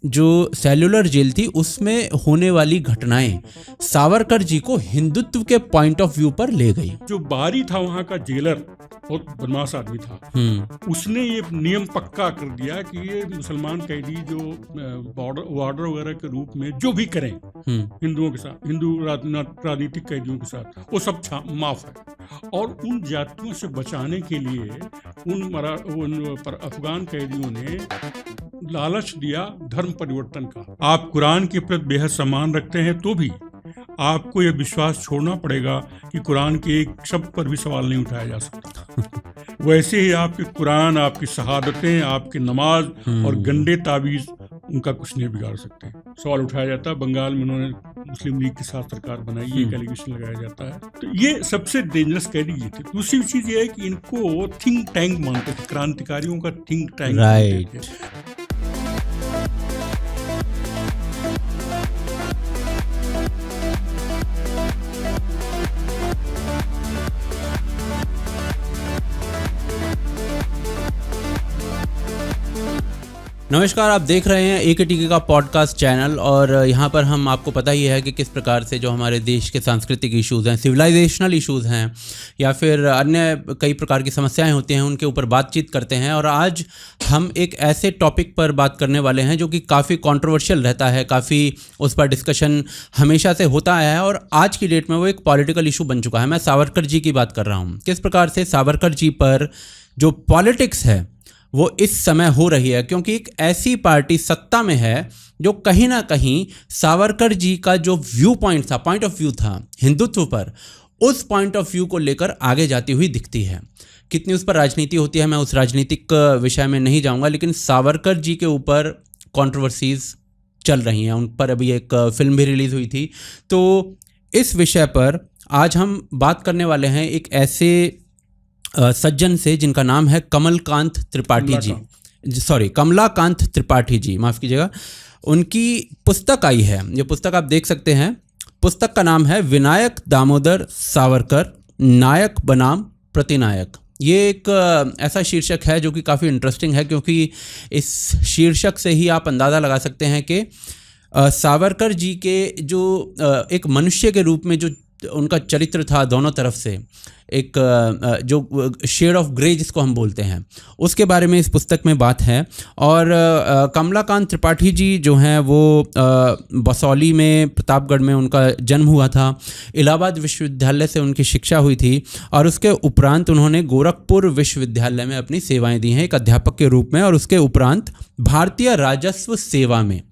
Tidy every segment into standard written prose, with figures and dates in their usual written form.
जो cellular jail थी उसमें होने वाली घटनाएं सावरकर जी को हिंदुत्व के पॉइंट ऑफ व्यू पर ले गई। जो बारी था वहाँ का जेलर, बहुत बदमाश आदमी था, उसने ये नियम पक्का कर दिया कि ये मुसलमान कैदी जो वार्डर वगैरह के रूप में जो भी करें हिंदुओं के साथ, हिंदू राजनीतिक कैदियों के साथ, वो सब माफ है। और उन जातियों से बचाने के लिए उन अफगान कैदियों ने लालच दिया धर्म परिवर्तन का। आप कुरान के प्रति बेहद सम्मान रखते हैं तो भी आपको यह विश्वास छोड़ना पड़ेगा कि कुरान के एक शब्द पर भी सवाल नहीं उठाया जा सकता। वैसे ही आपके कुरान, आपकी शहादतें, आपकी नमाज और गंदे ताबीज उनका कुछ नहीं बिगाड़ सकते। सवाल उठाया जाता है। बंगाल में उन्होंने मुस्लिम लीग के साथ सरकार बनाई, ये एलिगेशन लगाया जाता है। तो ये सबसे डेंजरस कैदी ये थे। दूसरी चीज ये है कि इनको थिंक टैंक मानते थे, क्रांतिकारियों का थिंक टैंक मानते थे। नमस्कार, आप देख रहे हैं एकेटीके का पॉडकास्ट चैनल और यहाँ पर हम आपको पता ही है कि किस प्रकार से जो हमारे देश के सांस्कृतिक इश्यूज़ हैं, सिविलाइजेशनल इश्यूज़ हैं या फिर अन्य कई प्रकार की समस्याएं होती हैं, उनके ऊपर बातचीत करते हैं। और आज हम एक ऐसे टॉपिक पर बात करने वाले हैं जो कि काफ़ी कंट्रोवर्शियल रहता है, काफ़ी उस पर डिस्कशन हमेशा से होता आया है और आज की डेट में वो एक पॉलिटिकल इशू बन चुका है। मैं सावरकर जी की बात कर रहा हूँ। किस प्रकार से सावरकर जी पर जो पॉलिटिक्स है वो इस समय हो रही है, क्योंकि एक ऐसी पार्टी सत्ता में है जो कहीं ना कहीं सावरकर जी का जो व्यू पॉइंट था, पॉइंट ऑफ व्यू था हिंदुत्व पर, उस पॉइंट ऑफ व्यू को लेकर आगे जाती हुई दिखती है। कितनी उस पर राजनीति होती है मैं उस राजनीतिक विषय में नहीं जाऊंगा, लेकिन सावरकर जी के ऊपर कंट्रोवर्सीज चल रही हैं। उन पर अभी एक फिल्म भी रिलीज़ हुई थी। तो इस विषय पर आज हम बात करने वाले हैं एक ऐसे सज्जन से जिनका नाम है कमलाकांत त्रिपाठी जी, माफ़ कीजिएगा। उनकी पुस्तक आई है, ये पुस्तक आप देख सकते हैं। पुस्तक का नाम है विनायक दामोदर सावरकर, नायक बनाम प्रतिनायक। ये एक ऐसा शीर्षक है जो कि काफ़ी इंटरेस्टिंग है, क्योंकि इस शीर्षक से ही आप अंदाज़ा लगा सकते हैं कि सावरकर जी के जो एक मनुष्य के रूप में जो उनका चरित्र था, दोनों तरफ से एक जो शेड ऑफ ग्रे जिसको हम बोलते हैं, उसके बारे में इस पुस्तक में बात है। और कमलाकांत त्रिपाठी जी जो हैं वो बसौली में, प्रतापगढ़ में उनका जन्म हुआ था। इलाहाबाद विश्वविद्यालय से उनकी शिक्षा हुई थी और उसके उपरांत उन्होंने गोरखपुर विश्वविद्यालय में अपनी सेवाएं दी हैं एक अध्यापक के रूप में, और उसके उपरांत भारतीय राजस्व सेवा में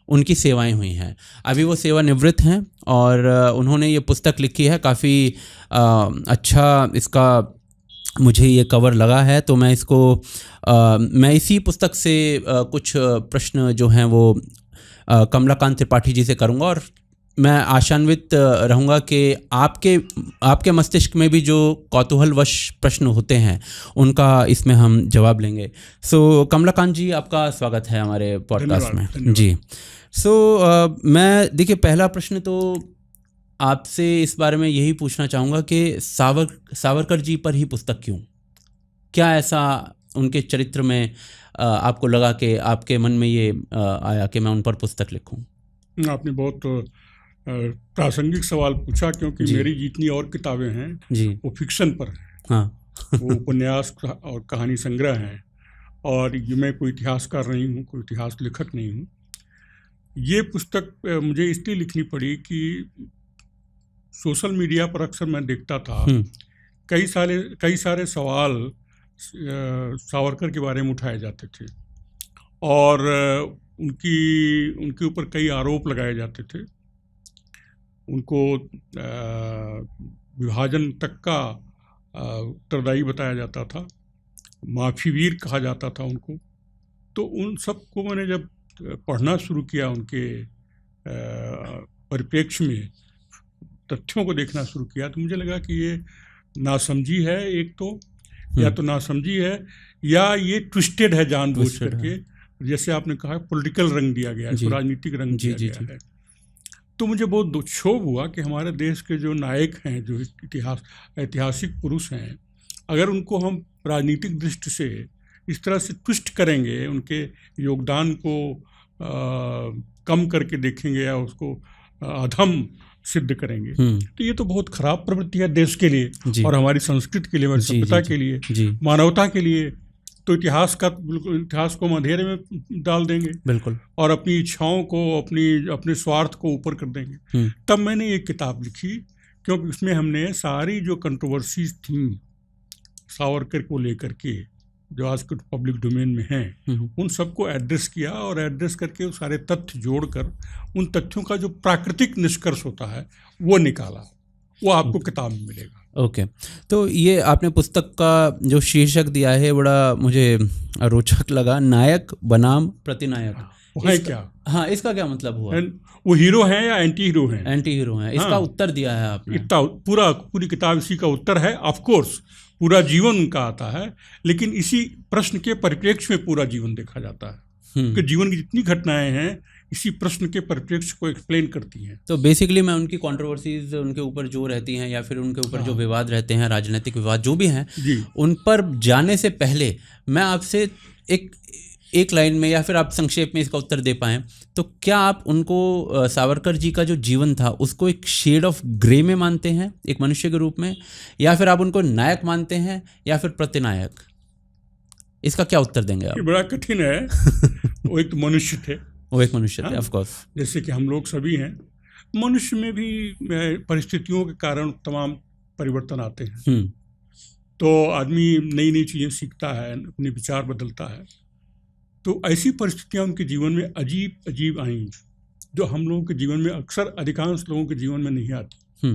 उनकी सेवाएं हुई हैं। अभी वो सेवानिवृत्त हैं और उन्होंने ये पुस्तक लिखी है। काफ़ी अच्छा इसका मुझे ये कवर लगा है, तो मैं इसको मैं इसी पुस्तक से कुछ प्रश्न जो हैं वो कमलाकांत त्रिपाठी जी से करूँगा और मैं आशान्वित रहूँगा कि आपके मस्तिष्क में भी जो कौतूहलवश प्रश्न होते हैं उनका इसमें हम जवाब लेंगे। सो कमलाकांत जी, आपका स्वागत है हमारे पॉडकास्ट में जी। मैं देखिए, पहला प्रश्न तो आपसे इस बारे में यही पूछना चाहूँगा कि सावरकर जी पर ही पुस्तक क्यों? क्या ऐसा उनके चरित्र में आपको लगा कि आपके मन में ये आया कि मैं उन पर पुस्तक लिखूँ? आपने बहुत प्रासंगिक सवाल पूछा, क्योंकि मेरी जितनी और किताबें हैं जी वो फिक्शन पर हैं। हाँ। वो उपन्यास और कहानी संग्रह हैं, और मैं कोई इतिहासकार नहीं हूँ, कोई इतिहास लेखक नहीं हूँ। ये पुस्तक मुझे इसलिए लिखनी पड़ी कि सोशल मीडिया पर अक्सर मैं देखता था कई सारे सवाल सावरकर के बारे में उठाए जाते थे और उनके ऊपर कई आरोप लगाए जाते थे। उनको विभाजन तक का उत्तरदायी बताया जाता था, माफीवीर कहा जाता था उनको। तो उन सब को मैंने जब पढ़ना शुरू किया, उनके परिप्रेक्ष्य में तथ्यों को देखना शुरू किया, तो मुझे लगा कि ये नासमझी है, एक तो या तो नासमझी है या ये ट्विस्टेड है जानबूझ करके। जैसे आपने कहा पॉलिटिकल रंग दिया गया है, राजनीतिक रंग दिया गया है। तो मुझे बहुत क्षोभ हुआ कि हमारे देश के जो नायक हैं, जो ऐतिहासिक पुरुष हैं, अगर उनको हम राजनीतिक दृष्टि से इस तरह से ट्विस्ट करेंगे, उनके योगदान को कम करके देखेंगे या उसको अधम सिद्ध करेंगे। तो ये तो बहुत खराब प्रवृत्ति है देश के लिए और हमारी संस्कृति के लिए, हमारी सभ्यता के लिए, मानवता के लिए। तो इतिहास को हम अंधेरे में डाल देंगे बिल्कुल, और अपनी इच्छाओं को, अपने स्वार्थ को ऊपर कर देंगे। तब मैंने ये किताब लिखी, क्योंकि उसमें हमने सारी जो कंट्रोवर्सीज थी सावरकर को लेकर के, जो आज के पब्लिक डोमेन में हैं, उन सबको एड्रेस किया, और एड्रेस करके सारे तथ्य जोड़कर उन तथ्यों का जो प्राकृतिक निष्कर्ष होता है वो निकाला। वो आपको किताब में मिलेगा। ओके तो ये आपने पुस्तक का जो शीर्षक दिया है बड़ा मुझे रोचक लगा, नायक बनाम प्रतिनायक। है क्या? हाँ, इसका क्या मतलब हुआ? वो हीरो हैं या एंटी हीरो हैं? एंटी हीरो हैं। इसका उत्तर दिया है आपने। इतना पूरी किताब इसी का उत्तर है। ऑफ कोर्स पूरा जीवन उनका आता है, लेकिन इसी प्रश्न के परिप्रेक्ष्य में पूरा जीवन देखा जाता है कि जीवन की जितनी घटनाएं हैं इसी प्रश्न के परिप्रेक्ष्य को एक्सप्लेन करती हैं। तो बेसिकली मैं उनकी कंट्रोवर्सीज उनके ऊपर जो रहती हैं या फिर उनके ऊपर जो विवाद रहते हैं, राजनीतिक विवाद जो भी हैं, उन पर जाने से पहले मैं आपसे एक लाइन में या फिर आप संक्षेप में इसका उत्तर दे पाएं, तो क्या आप उनको सावरकर जी का जो जीवन था उसको एक शेड ऑफ ग्रे में मानते हैं एक मनुष्य के रूप में, या फिर आप उनको नायक मानते हैं या फिर प्रतिनायक? इसका क्या उत्तर देंगे आप? ये बड़ा कठिन है। वो एक मनुष्य थे, ऑफ कोर्स, जैसे कि हम लोग सभी हैं। मनुष्य में भी परिस्थितियों के कारण तमाम परिवर्तन आते हैं। तो आदमी नई नई चीज़ें सीखता है, अपने विचार बदलता है। तो ऐसी परिस्थितियां उनके जीवन में अजीब आई, जो हम लोगों के जीवन में अक्सर, अधिकांश लोगों के जीवन में नहीं आती।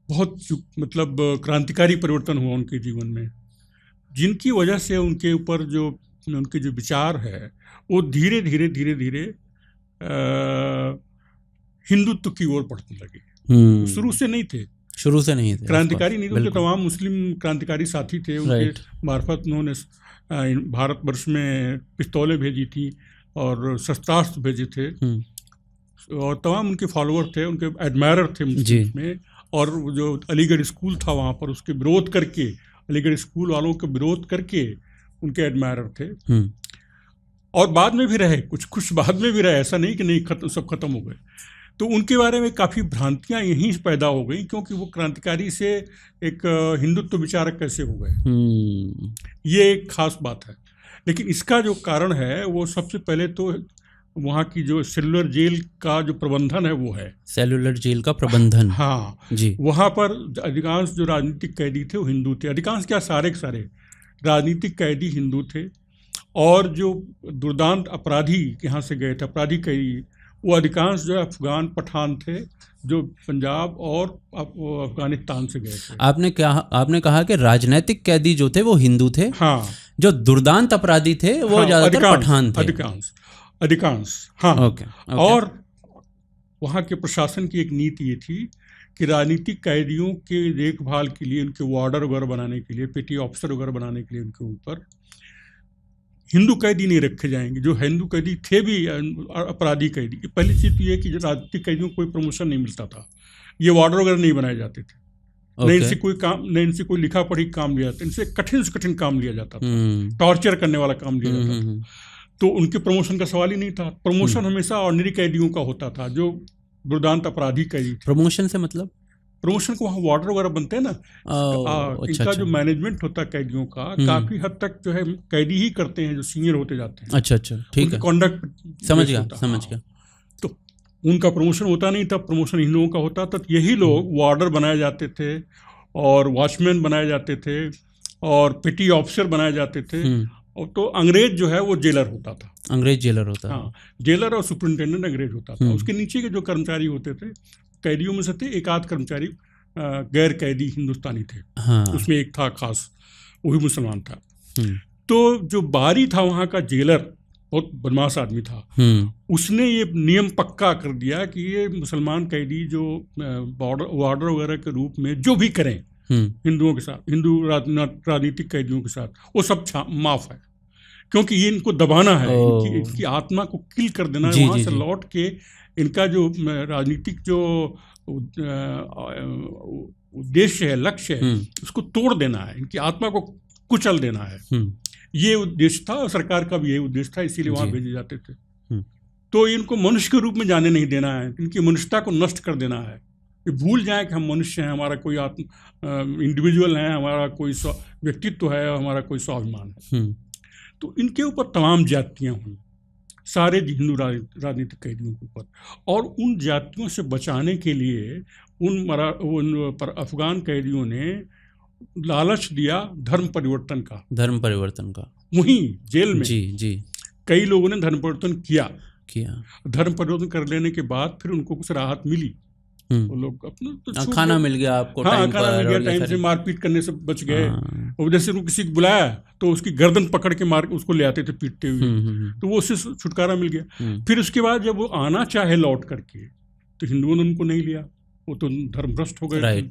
बहुत मतलब क्रांतिकारी परिवर्तन हुआ उनके जीवन में, जिनकी वजह से उनके ऊपर उनके जो विचार है वो धीरे धीरे हिंदुत्व की ओर बढ़ने लगे। शुरू से नहीं थे क्रांतिकारी नहीं थे। उनके तमाम मुस्लिम क्रांतिकारी साथी थे, उनके मार्फत उन्होंने भारतवर्ष में पिस्तौलें भेजी थी और शस्त्रास्त्र भेजे थे, और तमाम उनके फॉलोअर थे, उनके एडमायरर थे मुस्लिम में। और जो अलीगढ़ स्कूल था वहाँ पर उसके विरोध करके, अलीगढ़ स्कूल वालों के विरोध करके उनके एडमायरर थे। और बाद में भी रहे, कुछ बाद में भी रहे, ऐसा नहीं कि नहीं सब खत्म हो गए। तो उनके बारे में काफ़ी भ्रांतियां यहीं से पैदा हो गई, क्योंकि वो क्रांतिकारी से एक हिंदुत्व विचारक कैसे हो गए, ये एक खास बात है। लेकिन इसका जो कारण है वो सबसे पहले तो वहाँ की जो सेलुलर जेल का जो प्रबंधन है वो है। सेलुलर जेल का प्रबंधन, हाँ जी। वहाँ पर अधिकांश जो राजनीतिक कैदी थे वो हिंदू थे। अधिकांश क्या, सारे के सारे राजनीतिक कैदी हिंदू थे। और जो दुर्दांत अपराधी यहाँ से गए थे, अपराधी कैदी, वो अधिकांश जो अफगान पठान थे, जो पंजाब और अफगानिस्तान से गए थे। आपने कहा कि राजनीतिक कैदी जो थे वो हिंदू थे। हाँ। जो दुर्दांत अपराधी थे वो ज्यादातर पठान थे। अधिकांश हाँ। ओके। और वहाँ के प्रशासन की एक नीति ये थी कि राजनीतिक कैदियों के देखभाल के लिए, उनके वार्डर वगैरह बनाने के लिए, पेटी ऑफिसर वगैरह बनाने के लिए उनके ऊपर हिंदू कैदी नहीं रखे जाएंगे। जो हिंदू कैदी थे भी अपराधी कैदी, पहली चीज़ तो ये कि राजनीतिक कैदियों को कोई प्रमोशन नहीं मिलता था, ये वार्डर वगैरह नहीं बनाए जाते थे। न इनसे कोई काम, न इनसे कोई लिखा पढ़ी काम लिया जाता, इनसे कठिन से कठिन काम लिया जाता था, टॉर्चर करने वाला काम लिया जाता था। तो उनके प्रमोशन का सवाल ही नहीं था। प्रमोशन हमेशा ऑर्डिनरी कैदियों का होता था, जो दुर्दांत अपराधी कैदी थे। प्रमोशन से मतलब प्रमोशन को वहाँ वार्डर वगैरह बनते हैं ना, इनका जो मैनेजमेंट होता है कैदियों का, काफी हद तक जो है कैदी ही करते हैं, जो सीनियर होते जाते हैं। अच्छा, ठीक है, कॉन्डक्ट समझ गया। तो उनका प्रमोशन होता नहीं था, प्रमोशन इन लोगों का होता था। यही लोग वार्डर बनाए जाते थे और वॉचमैन बनाए जाते थे और पेटी ऑफिसर बनाए जाते थे। और तो अंग्रेज जो है वो जेलर होता था। अंग्रेज जेलर होता, हाँ, जेलर और सुपरिटेंडेंट अंग्रेज होता था। उसके नीचे के जो कर्मचारी होते थे कैदियों में से थे, एक आध कर्मचारी गैर कैदी हिंदुस्तानी थे। हाँ। उसमें एक था खास, वही मुसलमान था। तो जो बारी था वहाँ का जेलर, बहुत बदमाश आदमी था। उसने ये नियम पक्का कर दिया कि ये मुसलमान कैदी जो वार्डर वगैरह के रूप में जो भी करें हिंदुओं के साथ, हिंदू राजनीतिक कैदियों के साथ, वो सब माफ है, क्योंकि ये इनको दबाना है, इनकी आत्मा को किल कर देना है। वहाँ से लौट के इनका जो राजनीतिक जो उद्देश्य है, लक्ष्य है, उसको तोड़ देना है, इनकी आत्मा को कुचल देना है। ये उद्देश्य था और सरकार का भी यही उद्देश्य था, इसीलिए वहाँ भेजे जाते थे। तो इनको मनुष्य के रूप में जाने नहीं देना है, इनकी मनुष्यता को नष्ट कर देना है। ये भूल जाए कि हम मनुष्य हैं, हमारा कोई इंडिविजुअल है, हमारा कोई व्यक्तित्व है, हमारा कोई स्वाभिमान है। तो इनके ऊपर तमाम जातियाँ हुई, सारे हिंदू राजनीतिक कैदियों के ऊपर, और उन जातियों से बचाने के लिए उन पर अफगान कैदियों ने लालच दिया धर्म परिवर्तन का। वहीं जेल में जी कई लोगों ने धर्म परिवर्तन किया। धर्म परिवर्तन कर लेने के बाद फिर उनको कुछ राहत मिली, वो लोग अपना तो खाना मिल गया आपको, टाइम से मारपीट करने से बच गए। और जैसे उनको किसी को बुलाया तो उसकी गर्दन पकड़ के मार उसको ले आते थे पीटते हुए, तो वो उससे छुटकारा मिल गया। फिर उसके बाद जब वो आना चाहे लौट करके तो हिंदुओं ने उनको नहीं लिया, वो तो धर्मभ्रष्ट हो गए।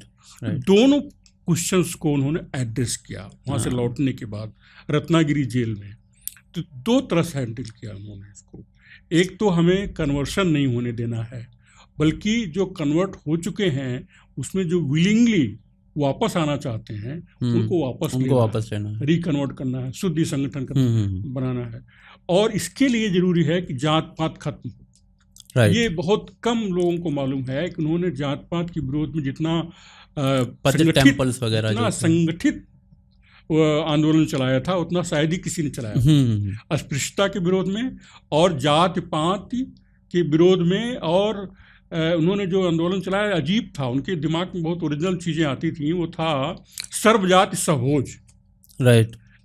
दोनों क्वेश्चंस को उन्होंने एड्रेस किया वहाँ से लौटने के बाद रत्नागिरी जेल में। तो दो तरह से हैंडल किया उन्होंने इसको। एक तो हमें कन्वर्शन नहीं होने देना है, बल्कि जो कन्वर्ट हो चुके हैं उसमें जो विलिंगली वापस आना चाहते हैं उनको वापस लेना है, रिकन्वर्ट करना है, शुद्धि संगठन बनाना है। और इसके लिए जरूरी है कि जात पात खत्म हो। ये बहुत कम लोगों को मालूम है कि उन्होंने जात पात के विरोध में जितना संगठित आंदोलन चलाया था उतना शायद ही किसी ने चलाया। अस्पृश्यता के विरोध में और जात पात के विरोध में, और उन्होंने जो आंदोलन चलाया अजीब था, उनके दिमाग में बहुत ओरिजिनल चीज़ें आती थी। वो था सर्वजाति सभोज।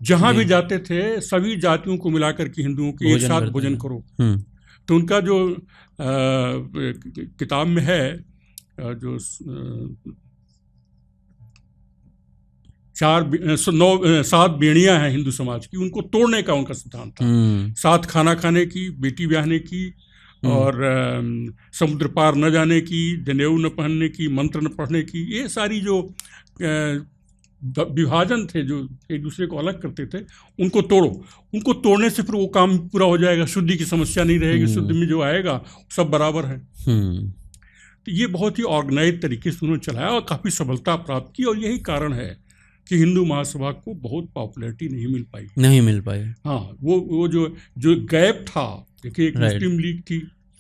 जहाँ भी जाते थे सभी जातियों को मिलाकर के हिंदुओं के एक साथ भोजन करो। तो उनका जो किताब में है जो 7 बेड़ियां हैं हिंदू समाज की, उनको तोड़ने का उनका सिद्धांत था। साथ खाना खाने की, बेटी ब्याहने की, और समुद्र पार न जाने की, जनेऊ न पहनने की, मंत्र न पढ़ने की, ये सारी जो विभाजन थे जो एक दूसरे को अलग करते थे, उनको तोड़ो। उनको तोड़ने से फिर वो काम पूरा हो जाएगा, शुद्धि की समस्या नहीं रहेगी, शुद्धि में जो आएगा सब बराबर है। तो ये बहुत ही ऑर्गेनाइज तरीके से उन्होंने चलाया और काफ़ी सफलता प्राप्त की। और यही कारण है कि हिंदू महासभा को बहुत पॉपुलैरिटी नहीं मिल पाई। हाँ, वो जो गैप था, देखिए एक मुस्लिम लीग थी,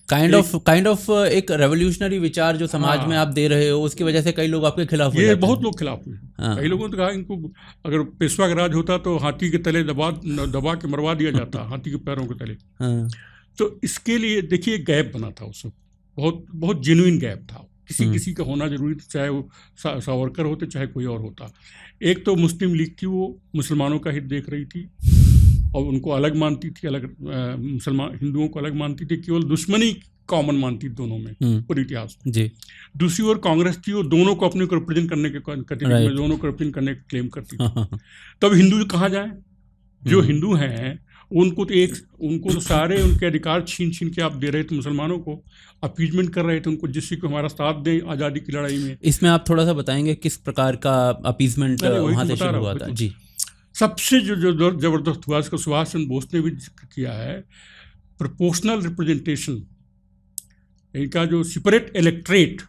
काइंड ऑफ एक रेवोल्यूशनरी विचार जो समाज में आप दे रहे हो, उसकी वजह से कई लोग आपके खिलाफ हुए। बहुत लोग खिलाफ हुए। कई लोगों ने कहा इनको अगर पेशवा का राज होता तो हाथी के तले दबा के मरवा दिया जाता, हाथी के पैरों के तले। तो इसके लिए देखिए गैप बना था उस बहुत बहुत जेन्युइन गैप था। किसी का होना जरूरी था, चाहे वो सावरकर होते चाहे कोई और होता। एक तो मुस्लिम लीग थी, वो मुसलमानों का हित देख रही थी और उनको अलग मानती थी, मुसलमान हिंदुओं को अलग मानती थी, केवल दुश्मनी कॉमन मानती दोनों में पूरे इतिहास में। दूसरी ओर कांग्रेस थी, वो दोनों को अपने को रिप्रेजेंट करने के दोनों को रिप्रेजेंट करने का क्लेम करती थी। तब हिंदू कहाँ जाए? जो हिंदू हैं उनको तो सारे उनके अधिकार छीन के आप दे रहे थे मुसलमानों को, अपीजमेंट कर रहे थे उनको, जिससे कि हमारा साथ दें आज़ादी की लड़ाई में। इसमें आप थोड़ा सा बताएंगे किस प्रकार का अपीजमेंट वहाँ से शुरू हुआ था? जी, सबसे जो जबरदस्त हुआ इसको सुभाष चंद्र बोस ने भी जिक्र किया है, प्रोपोर्शनल रिप्रेजेंटेशन। इनका जो सेपरेट इलेक्ट्रेट,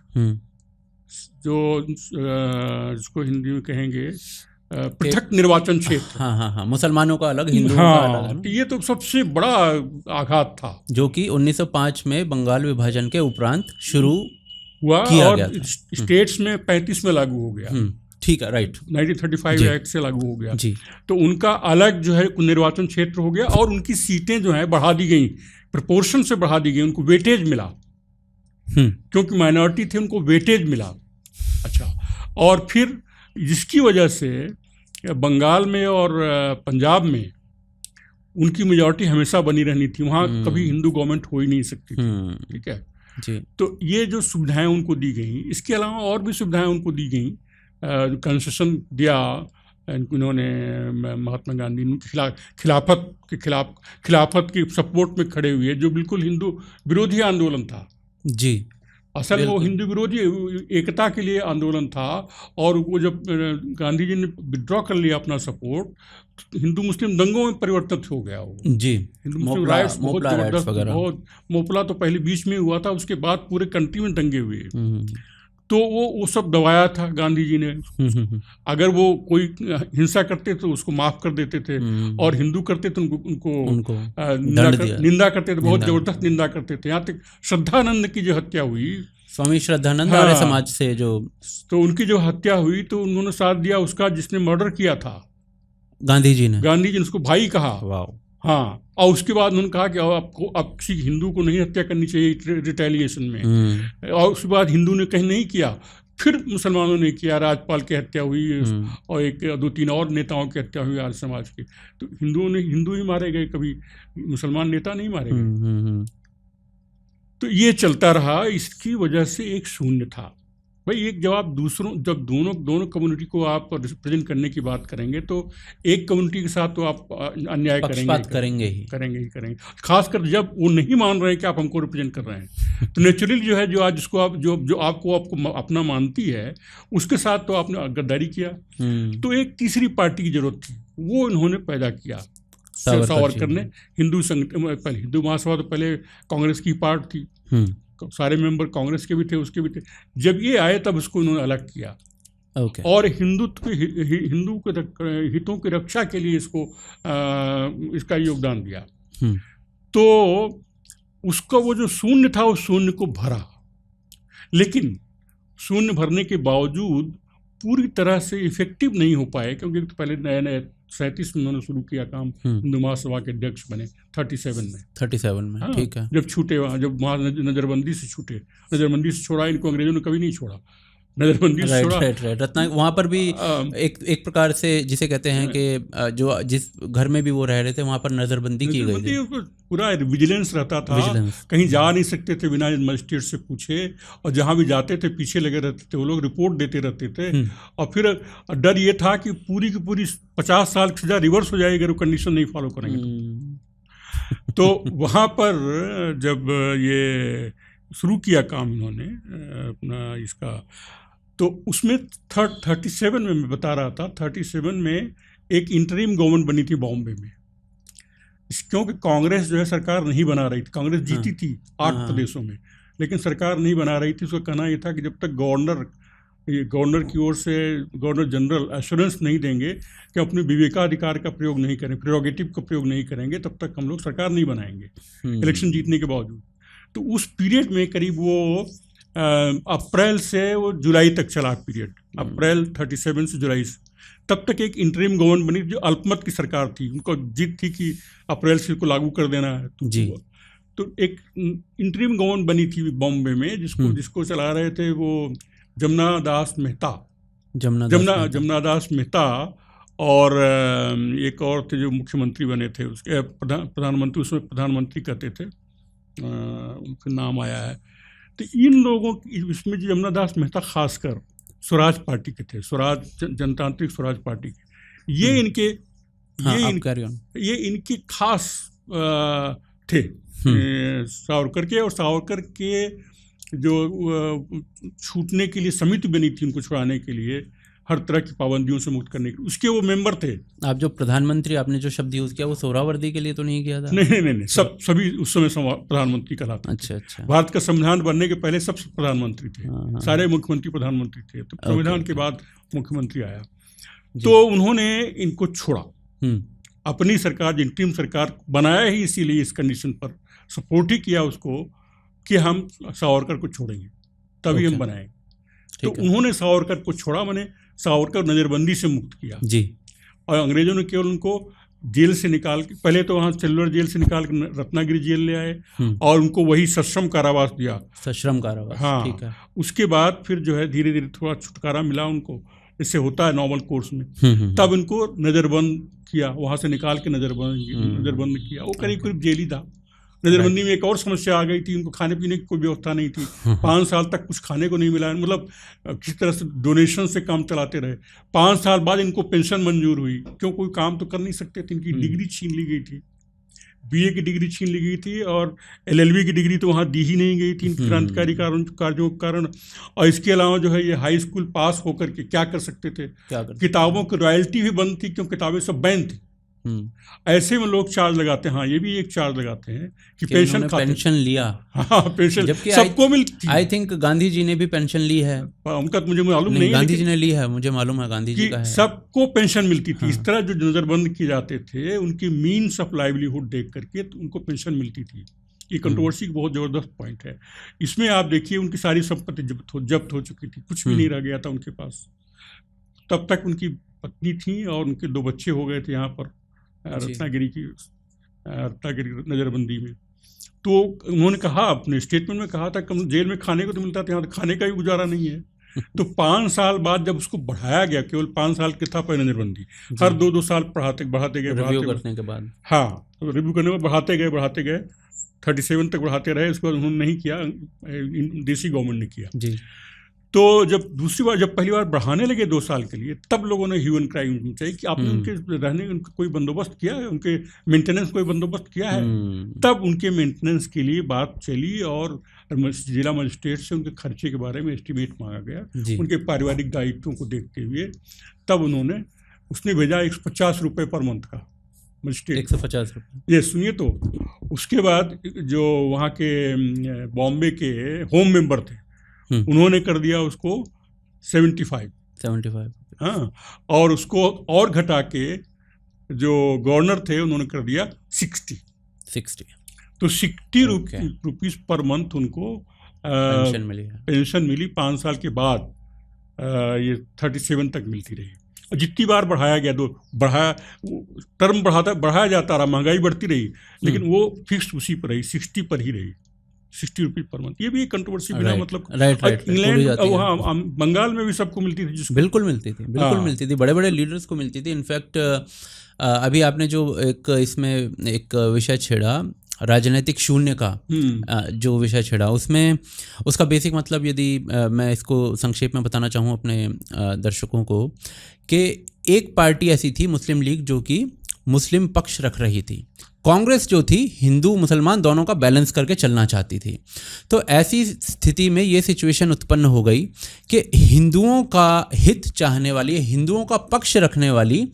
जो जिसको हिंदी में कहेंगे पृथक निर्वाचन क्षेत्र। हाँ, मुसलमानों का अलग, हिंदुओं का अलग। ये तो सबसे बड़ा आघात था, जो कि 1905 में बंगाल विभाजन के उपरांत शुरू हुआ और स्टेट्स में 35 में लागू हो गया। ठीक है, राइट, 1935 एक्ट से लागू हो गया जी। तो उनका अलग जो है निर्वाचन क्षेत्र हो गया और उनकी सीटें जो है बढ़ा दी गई, प्रोपोर्शन से बढ़ा दी गई, उनको वेटेज मिला। क्योंकि माइनॉरिटी थे उनको वेटेज मिला। अच्छा, और फिर जिसकी वजह से बंगाल में और पंजाब में उनकी मेजॉरिटी हमेशा बनी रहनी थी, वहाँ कभी हिंदू गवर्नमेंट हो ही नहीं सकती थी। ठीक है जी। तो ये जो सुविधाएं उनको दी गई, इसके अलावा और भी सुविधाएं उनको दी गई, कंसेशन दिया इन्होंने। महात्मा गांधी खिलाफत के सपोर्ट में खड़े हुए, जो बिल्कुल हिंदू विरोधी आंदोलन था जी। असल वो हिंदू विरोधी एकता के लिए आंदोलन था। और वो जब गांधी जी ने विड्रॉ कर लिया अपना सपोर्ट, हिंदू मुस्लिम दंगों में परिवर्तित हो गया वो जी। हिंदू मुस्लिम राइट्स बहुत जबरदस्त, बहुत मोपला तो पहले बीच में हुआ था, उसके बाद पूरे कंट्री में दंगे हुए। तो वो सब दबाया था गांधी जी ने। अगर वो कोई हिंसा करते तो उसको माफ कर देते थे, और हिंदू करते तो उनको निंदा करते थे, बहुत जबरदस्त निंदा करते थे। यहाँ तक श्रद्धानंद की जो हत्या हुई, स्वामी श्रद्धानंद आर्य समाज से तो उनकी जो हत्या हुई तो उन्होंने साथ दिया उसका जिसने मर्डर किया था, गांधी जी ने उसको भाई कहा। हाँ, और उसके बाद उन्होंने कहा कि आपको अब किसी हिंदू को नहीं हत्या करनी चाहिए रिटेलिएशन में, और उसके बाद हिंदू ने कहीं नहीं किया, फिर मुसलमानों ने किया, राजपाल की हत्या हुई और एक 2-3 और नेताओं की हत्या हुई आर्य समाज की। तो हिंदू ही मारे गए, कभी मुसलमान नेता नहीं मारे गए। तो ये चलता रहा, इसकी वजह से एक शून्य था। भाई एक जब आप जब दोनों कम्युनिटी को आप रिप्रेजेंट करने की बात करेंगे तो एक कम्युनिटी के साथ तो आप अन्याय करेंगे, खासकर जब वो नहीं मान रहे हैं कि आप हमको रिप्रेजेंट कर रहे हैं। तो नेचुरली जो है, जो आज जिसको आप जो आपको अपना मानती है, उसके साथ तो आपने गद्दारी किया। तो एक तीसरी पार्टी की जरूरत थी, वो इन्होंने पैदा किया सावरकर ने। हिंदू महासभा तो पहले कांग्रेस की पार्ट थी, सारे मेंबर कांग्रेस के भी थे, उसके भी थे। जब ये आए तब उसको उन्होंने अलग किया, और हिंदू के हितों की रक्षा के लिए इसका योगदान दिया। तो उसका वो जो शून्य था, उस शून्य को भरा, लेकिन शून्य भरने के बावजूद पूरी तरह से इफेक्टिव नहीं हो पाए, क्योंकि तो पहले नए 37 में उन्होंने शुरू किया काम, हिंदू महासभा के अध्यक्ष बने 37 में। हाँ, ठीक है। जब छूटे वहाँ, जब वहाँ नजरबंदी से छोड़ा, इनको अंग्रेजों ने कभी नहीं छोड़ा, नजरबंदी से छोड़ा। रत्ना वहाँ पर भी एक प्रकार से जिसे कहते हैं कि जो जिस घर में भी वो रह रहे थे वहाँ पर नजरबंदी की गई थी, पूरा विजिलेंस रहता था, कहीं जा नहीं सकते थे बिना मजिस्ट्रेट से पूछे, और जहाँ भी जाते थे पीछे लगे रहते थे, वो लोग रिपोर्ट देते रहते थे। और फिर डर ये था कि पूरी की पूरी 50 साल की सजा रिवर्स हो जाएगी अगर वो कंडीशन नहीं फॉलो करेंगे। तो वहाँ पर जब ये शुरू किया काम इन्होंने अपना इसका, तो उसमें 37 में मैं बता रहा था, 37 में एक इंटरिम गवर्नमेंट बनी थी बॉम्बे में, क्योंकि कांग्रेस जो है सरकार नहीं बना रही थी। कांग्रेस जीती थी 8 प्रदेशों में, लेकिन सरकार नहीं बना रही थी। उसका कहना ये था कि जब तक गवर्नर की ओर से गवर्नर जनरल एश्योरेंस नहीं देंगे कि अपने विवेकाधिकार का प्रयोग नहीं करें, प्रेरोगेटिव का प्रयोग नहीं करेंगे, तब तक हम लोग सरकार नहीं बनाएंगे इलेक्शन जीतने के बावजूद। तो उस पीरियड में करीब वो अप्रैल से वो जुलाई तक चला पीरियड, अप्रैल 37 से जुलाई से, तब तक एक इंटरिम गवर्नमेंट बनी जो अल्पमत की सरकार थी। उनको जीत थी कि अप्रैल से इसको लागू कर देना है जी। तो एक इंटरिम गवर्नमेंट बनी थी बॉम्बे में, जिसको चला रहे थे वो जमुना दास मेहता, और एक और थे जो मुख्यमंत्री बने थे, उसके प्रधानमंत्री, उसमें प्रधानमंत्री कहते थे, उनका नाम आया है। तो इन लोगों की, इसमें जमुना दास मेहता खासकर स्वराज पार्टी के थे, जनतांत्रिक स्वराज पार्टी के। ये इनके खास थे सावरकर के, और सावरकर के जो छूटने के लिए समिति बनी थी उनको छुड़ाने के लिए, हर तरह की पाबंदियों से मुक्त करने के लिए, उसके वो मेंबर थे। आप जो प्रधानमंत्री आपने जो शब्द यूज किया वो सोहरावर्दी के लिए तो नहीं किया था? नहीं, सभी उस समय प्रधानमंत्री कहलाते। अच्छा। भारत का संविधान बनने के पहले सब प्रधानमंत्री थे, सारे मुख्यमंत्री प्रधानमंत्री थे। तो संविधान के बाद मुख्यमंत्री आया, तो उन्होंने इनको छोड़ा। अपनी सरकार, इंटरिम सरकार बनाया ही इसीलिए, इस कंडीशन पर सपोर्ट ही किया उसको कि हम सावरकर को छोड़ेंगे, तभी हम बनाएंगे। तो उन्होंने सावरकर को छोड़ा, मैंने सावरकर नज़रबंदी से मुक्त किया जी। और अंग्रेजों ने केवल उनको जेल से निकाल के, पहले तो वहाँ सेलुलर जेल से निकाल के रत्नागिरी जेल ले आए, और उनको वही सश्रम कारावास दिया। सश्रम कारावास, हाँ, ठीक है। उसके बाद फिर जो है धीरे धीरे थोड़ा छुटकारा मिला उनको, इससे होता है नॉर्मल कोर्स में। तब इनको नज़रबंद किया, वहाँ से निकाल के नज़रबंद किया। वो करीब जेल ही था। नजरबंदी में एक और समस्या आ गई थी, उनको खाने पीने की कोई व्यवस्था नहीं थी। 5 साल तक कुछ खाने को नहीं मिला, मतलब किस तरह से डोनेशन से काम चलाते रहे। 5 साल बाद इनको पेंशन मंजूर हुई, क्यों, कोई काम तो कर नहीं सकते थे। इनकी डिग्री छीन ली गई थी, BA की डिग्री छीन ली गई थी, और LLB की डिग्री तो वहाँ दी ही नहीं गई थी इन क्रांतिकारी कार्यों के कारण। और इसके अलावा जो है ये हाई स्कूल पास होकर के क्या कर सकते थे, किताबों की रॉयल्टी भी बंद थी, क्यों किताबें सब बैन थी। ऐसे में लोग चार्ज लगाते हैं, हाँ ये भी एक चार्ज लगाते हैं कि पेंशन पेंशन लिया। हाँ पेंशन जबकि सबको मिलती। आई थिंक गांधी जी ने भी पेंशन ली है। उनका तो मुझे मालूम नहीं, गांधी जी ने ली है, मुझे मालूम है गांधी जी का है। सबको पेंशन मिलती थी। इस तरह जो नजरबंद किए जाते थे उनकी मीन्स ऑफ लाइवलीहुड देख करके तो उनको पेंशन मिलती थी। ये कंट्रोवर्सी का बहुत जबरदस्त पॉइंट है। इसमें आप देखिए उनकी सारी संपत्ति जब्त हो चुकी थी, कुछ भी नहीं रह गया था उनके पास। तब तक उनकी पत्नी थी और उनके 2 बच्चे हो गए थे यहाँ पर रत्नागिरी नज़रबंदी में। तो उन्होंने कहा, अपने स्टेटमेंट में कहा था कि जेल में खाने को तो मिलता था, यहाँ तो खाने का भी गुजारा नहीं है। तो 5 साल बाद जब उसको बढ़ाया गया, केवल 5 साल की था पहले नज़रबंदी, हर 2-2 साल बढ़ाते गए करने के बाद, हाँ रिव्यू करने में बढ़ाते गए 37 तक बढ़ाते रहे। उसके बाद उन्होंने नहीं किया, देसी गवर्नमेंट ने किया जी। तो जब पहली बार बढ़ाने लगे 2 साल के लिए, तब लोगों ने ह्यू एंड क्राई चाहिए कि आपने उनके रहने उनका कोई बंदोबस्त किया है, उनके मेंटेनेंस कोई बंदोबस्त किया है। तब उनके मेंटेनेंस के लिए बात चली और जिला मजिस्ट्रेट से उनके खर्चे के बारे में एस्टीमेट मांगा गया, उनके पारिवारिक दायित्वों को देखते हुए। तब उसने भेजा 150 रुपये पर मंथ का मजिस्ट्रेट, 150 रुपये। ये सुनिए। तो उसके बाद जो वहाँ के बॉम्बे के होम मेंबर थे उन्होंने कर दिया उसको 75। हाँ, और उसको और घटा के जो गवर्नर थे उन्होंने कर दिया 60। तो 60 रुपीस पर मंथ उनको पेंशन मिली। 5 साल के बाद ये 37 तक मिलती रही। जितनी बार बढ़ाया गया, टर्म बढ़ाया जाता रहा, महंगाई बढ़ती रही, लेकिन वो फिक्स उसी पर रही, 60 पर ही रही, 60 रुपये पर मंथ। ये भी एक कंट्रोवर्सी बिना मतलब। इंग्लैंड, वहाँ बंगाल में भी सबको मिलती थी, जिसको बिल्कुल मिलती थी, बड़े बड़े लीडर्स को मिलती थी। इनफैक्ट अभी आपने जो इसमें एक विषय छेड़ा, राजनीतिक शून्य का जो विषय छेड़ा, उसमें उसका बेसिक मतलब, यदि मैं इसको संक्षेप में बताना चाहूँ अपने दर्शकों को, कि एक पार्टी ऐसी थी मुस्लिम लीग जो कि मुस्लिम पक्ष रख रही थी, कांग्रेस जो थी हिंदू मुसलमान दोनों का बैलेंस करके चलना चाहती थी। तो ऐसी स्थिति में ये सिचुएशन उत्पन्न हो गई कि हिंदुओं का हित चाहने वाली, हिंदुओं का पक्ष रखने वाली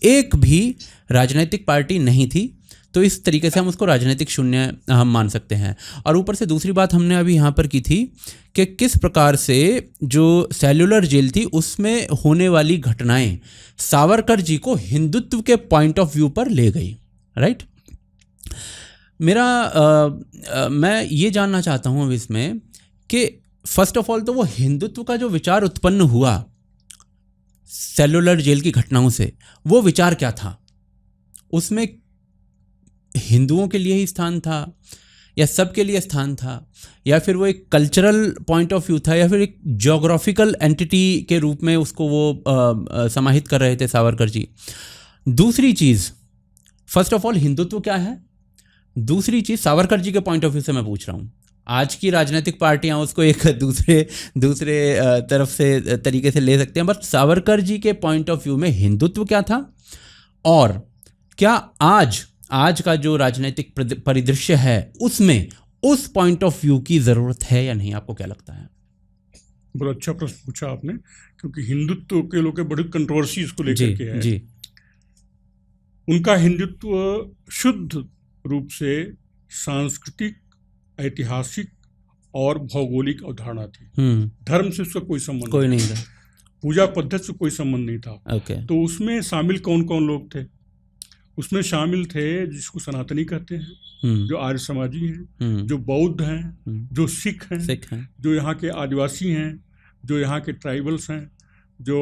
एक भी राजनीतिक पार्टी नहीं थी। तो इस तरीके से हम उसको राजनीतिक शून्य हम मान सकते हैं। और ऊपर से दूसरी बात हमने अभी यहाँ पर की थी कि किस प्रकार से जो सेल्युलर जेल थी उसमें होने वाली घटनाएं सावरकर जी को हिंदुत्व के पॉइंट ऑफ व्यू पर ले गई, राइट। मैं ये जानना चाहता हूँ अब इसमें कि फर्स्ट ऑफ ऑल तो वो हिंदुत्व का जो विचार उत्पन्न हुआ सेल्युलर जेल की घटनाओं से, वो विचार क्या था? उसमें हिंदुओं के लिए ही स्थान था या सबके लिए स्थान था, या फिर वो एक कल्चरल पॉइंट ऑफ व्यू था, या फिर एक ज्योग्राफिकल एंटिटी के रूप में उसको वो समाहित कर रहे थे सावरकर जी? दूसरी चीज़, फर्स्ट ऑफ ऑल हिंदुत्व क्या है, दूसरी चीज़ सावरकर जी के पॉइंट ऑफ व्यू से मैं पूछ रहा हूँ। आज की राजनीतिक पार्टियां उसको एक दूसरे तरफ से तरीके से ले सकते हैं, बट सावरकर जी के पॉइंट ऑफ व्यू में हिंदुत्व क्या था, और क्या आज का जो राजनीतिक परिदृश्य है उसमें उस पॉइंट ऑफ व्यू की ज़रूरत है या नहीं? आपको क्या लगता है? बड़ा अच्छा प्रश्न पूछा आपने, क्योंकि हिंदुत्व के लोग बड़ी कंट्रोवर्सी इसको लेकर के है। जी। उनका हिंदुत्व शुद्ध रूप से सांस्कृतिक, ऐतिहासिक और भौगोलिक अवधारणा थी। धर्म से उसका कोई संबंध नहीं था, पूजा पद्धति से कोई संबंध नहीं था। तो उसमें शामिल कौन कौन लोग थे? उसमें शामिल थे जिसको सनातनी कहते हैं, जो आर्य समाजी हैं, जो बौद्ध हैं, जो सिख हैं, जो यहाँ के आदिवासी हैं, जो यहाँ के ट्राइबल्स हैं, जो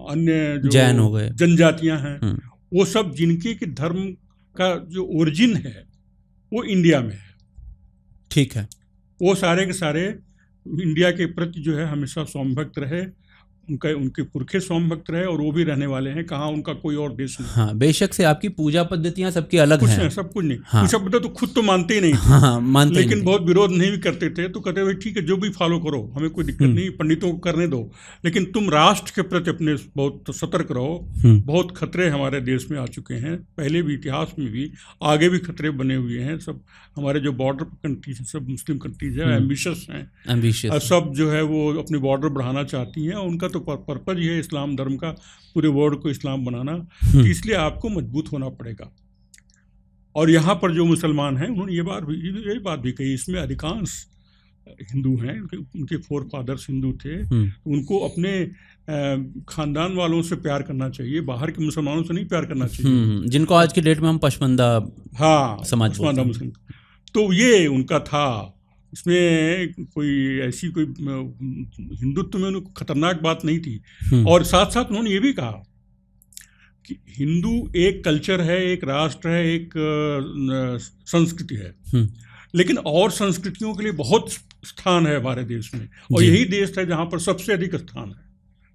अन्य जो जैन हो गए, जनजातियाँ हैं, वो सब जिनके के धर्म का जो ओरिजिन है वो इंडिया में है। ठीक है। वो सारे के सारे इंडिया के प्रति जो है हमेशा सौम्यभक्त रहे, उनके पुरखे सोमभक्त रहे, और वो भी रहने वाले हैं, कहाँ उनका कोई और देश नहीं। हाँ, बेशक से आपकी पूजा पद्धतियाँ सबकी अलग हैं, सब कुछ नहीं। हाँ। पूजा पद्धति तो खुद तो मानते ही नहीं थे। हाँ, मानते लेकिन बहुत विरोध नहीं भी करते थे, तो कहते भाई ठीक है जो भी फॉलो करो, हमें कोई दिक्कत नहीं, पंडितों को करने दो, लेकिन तुम राष्ट्र के प्रति अपने बहुत सतर्क रहो। बहुत खतरे हमारे देश में आ चुके हैं, पहले भी इतिहास में भी, आगे भी खतरे बने हुए हैं। सब हमारे जो बॉर्डर कंट्रीज हैं, सब मुस्लिम कंट्रीज है, एम्बिशियस हैं, सब जो है वो अपने बॉर्डर बढ़ाना चाहती हैं, और उनका तो पर्पज ही है इस्लाम धर्म का, पूरे वर्ल्ड को इस्लाम बनाना, तो इसलिए आपको मजबूत होना पड़ेगा। और यहाँ पर जो मुसलमान हैं उन्होंने ये बात भी कही, इसमें अधिकांश हिंदू हैं, उनके फोर फादर्स हिंदू थे, उनको अपने खानदान वालों से प्यार करना चाहिए, बाहर के मुसलमानों से नहीं प्यार करना चाहिए, जिनको आज की डेट में हम पशमंदा समाज पशमंदा मुस्लिम। तो ये उनका था, इसमें कोई ऐसी कोई हिंदुत्व में उनको खतरनाक बात नहीं थी। और साथ साथ उन्होंने ये भी कहा कि हिंदू एक कल्चर है, एक राष्ट्र है, एक संस्कृति है, लेकिन और संस्कृतियों के लिए बहुत स्थान है हमारे देश में, और यही देश है जहाँ पर सबसे अधिक स्थान है,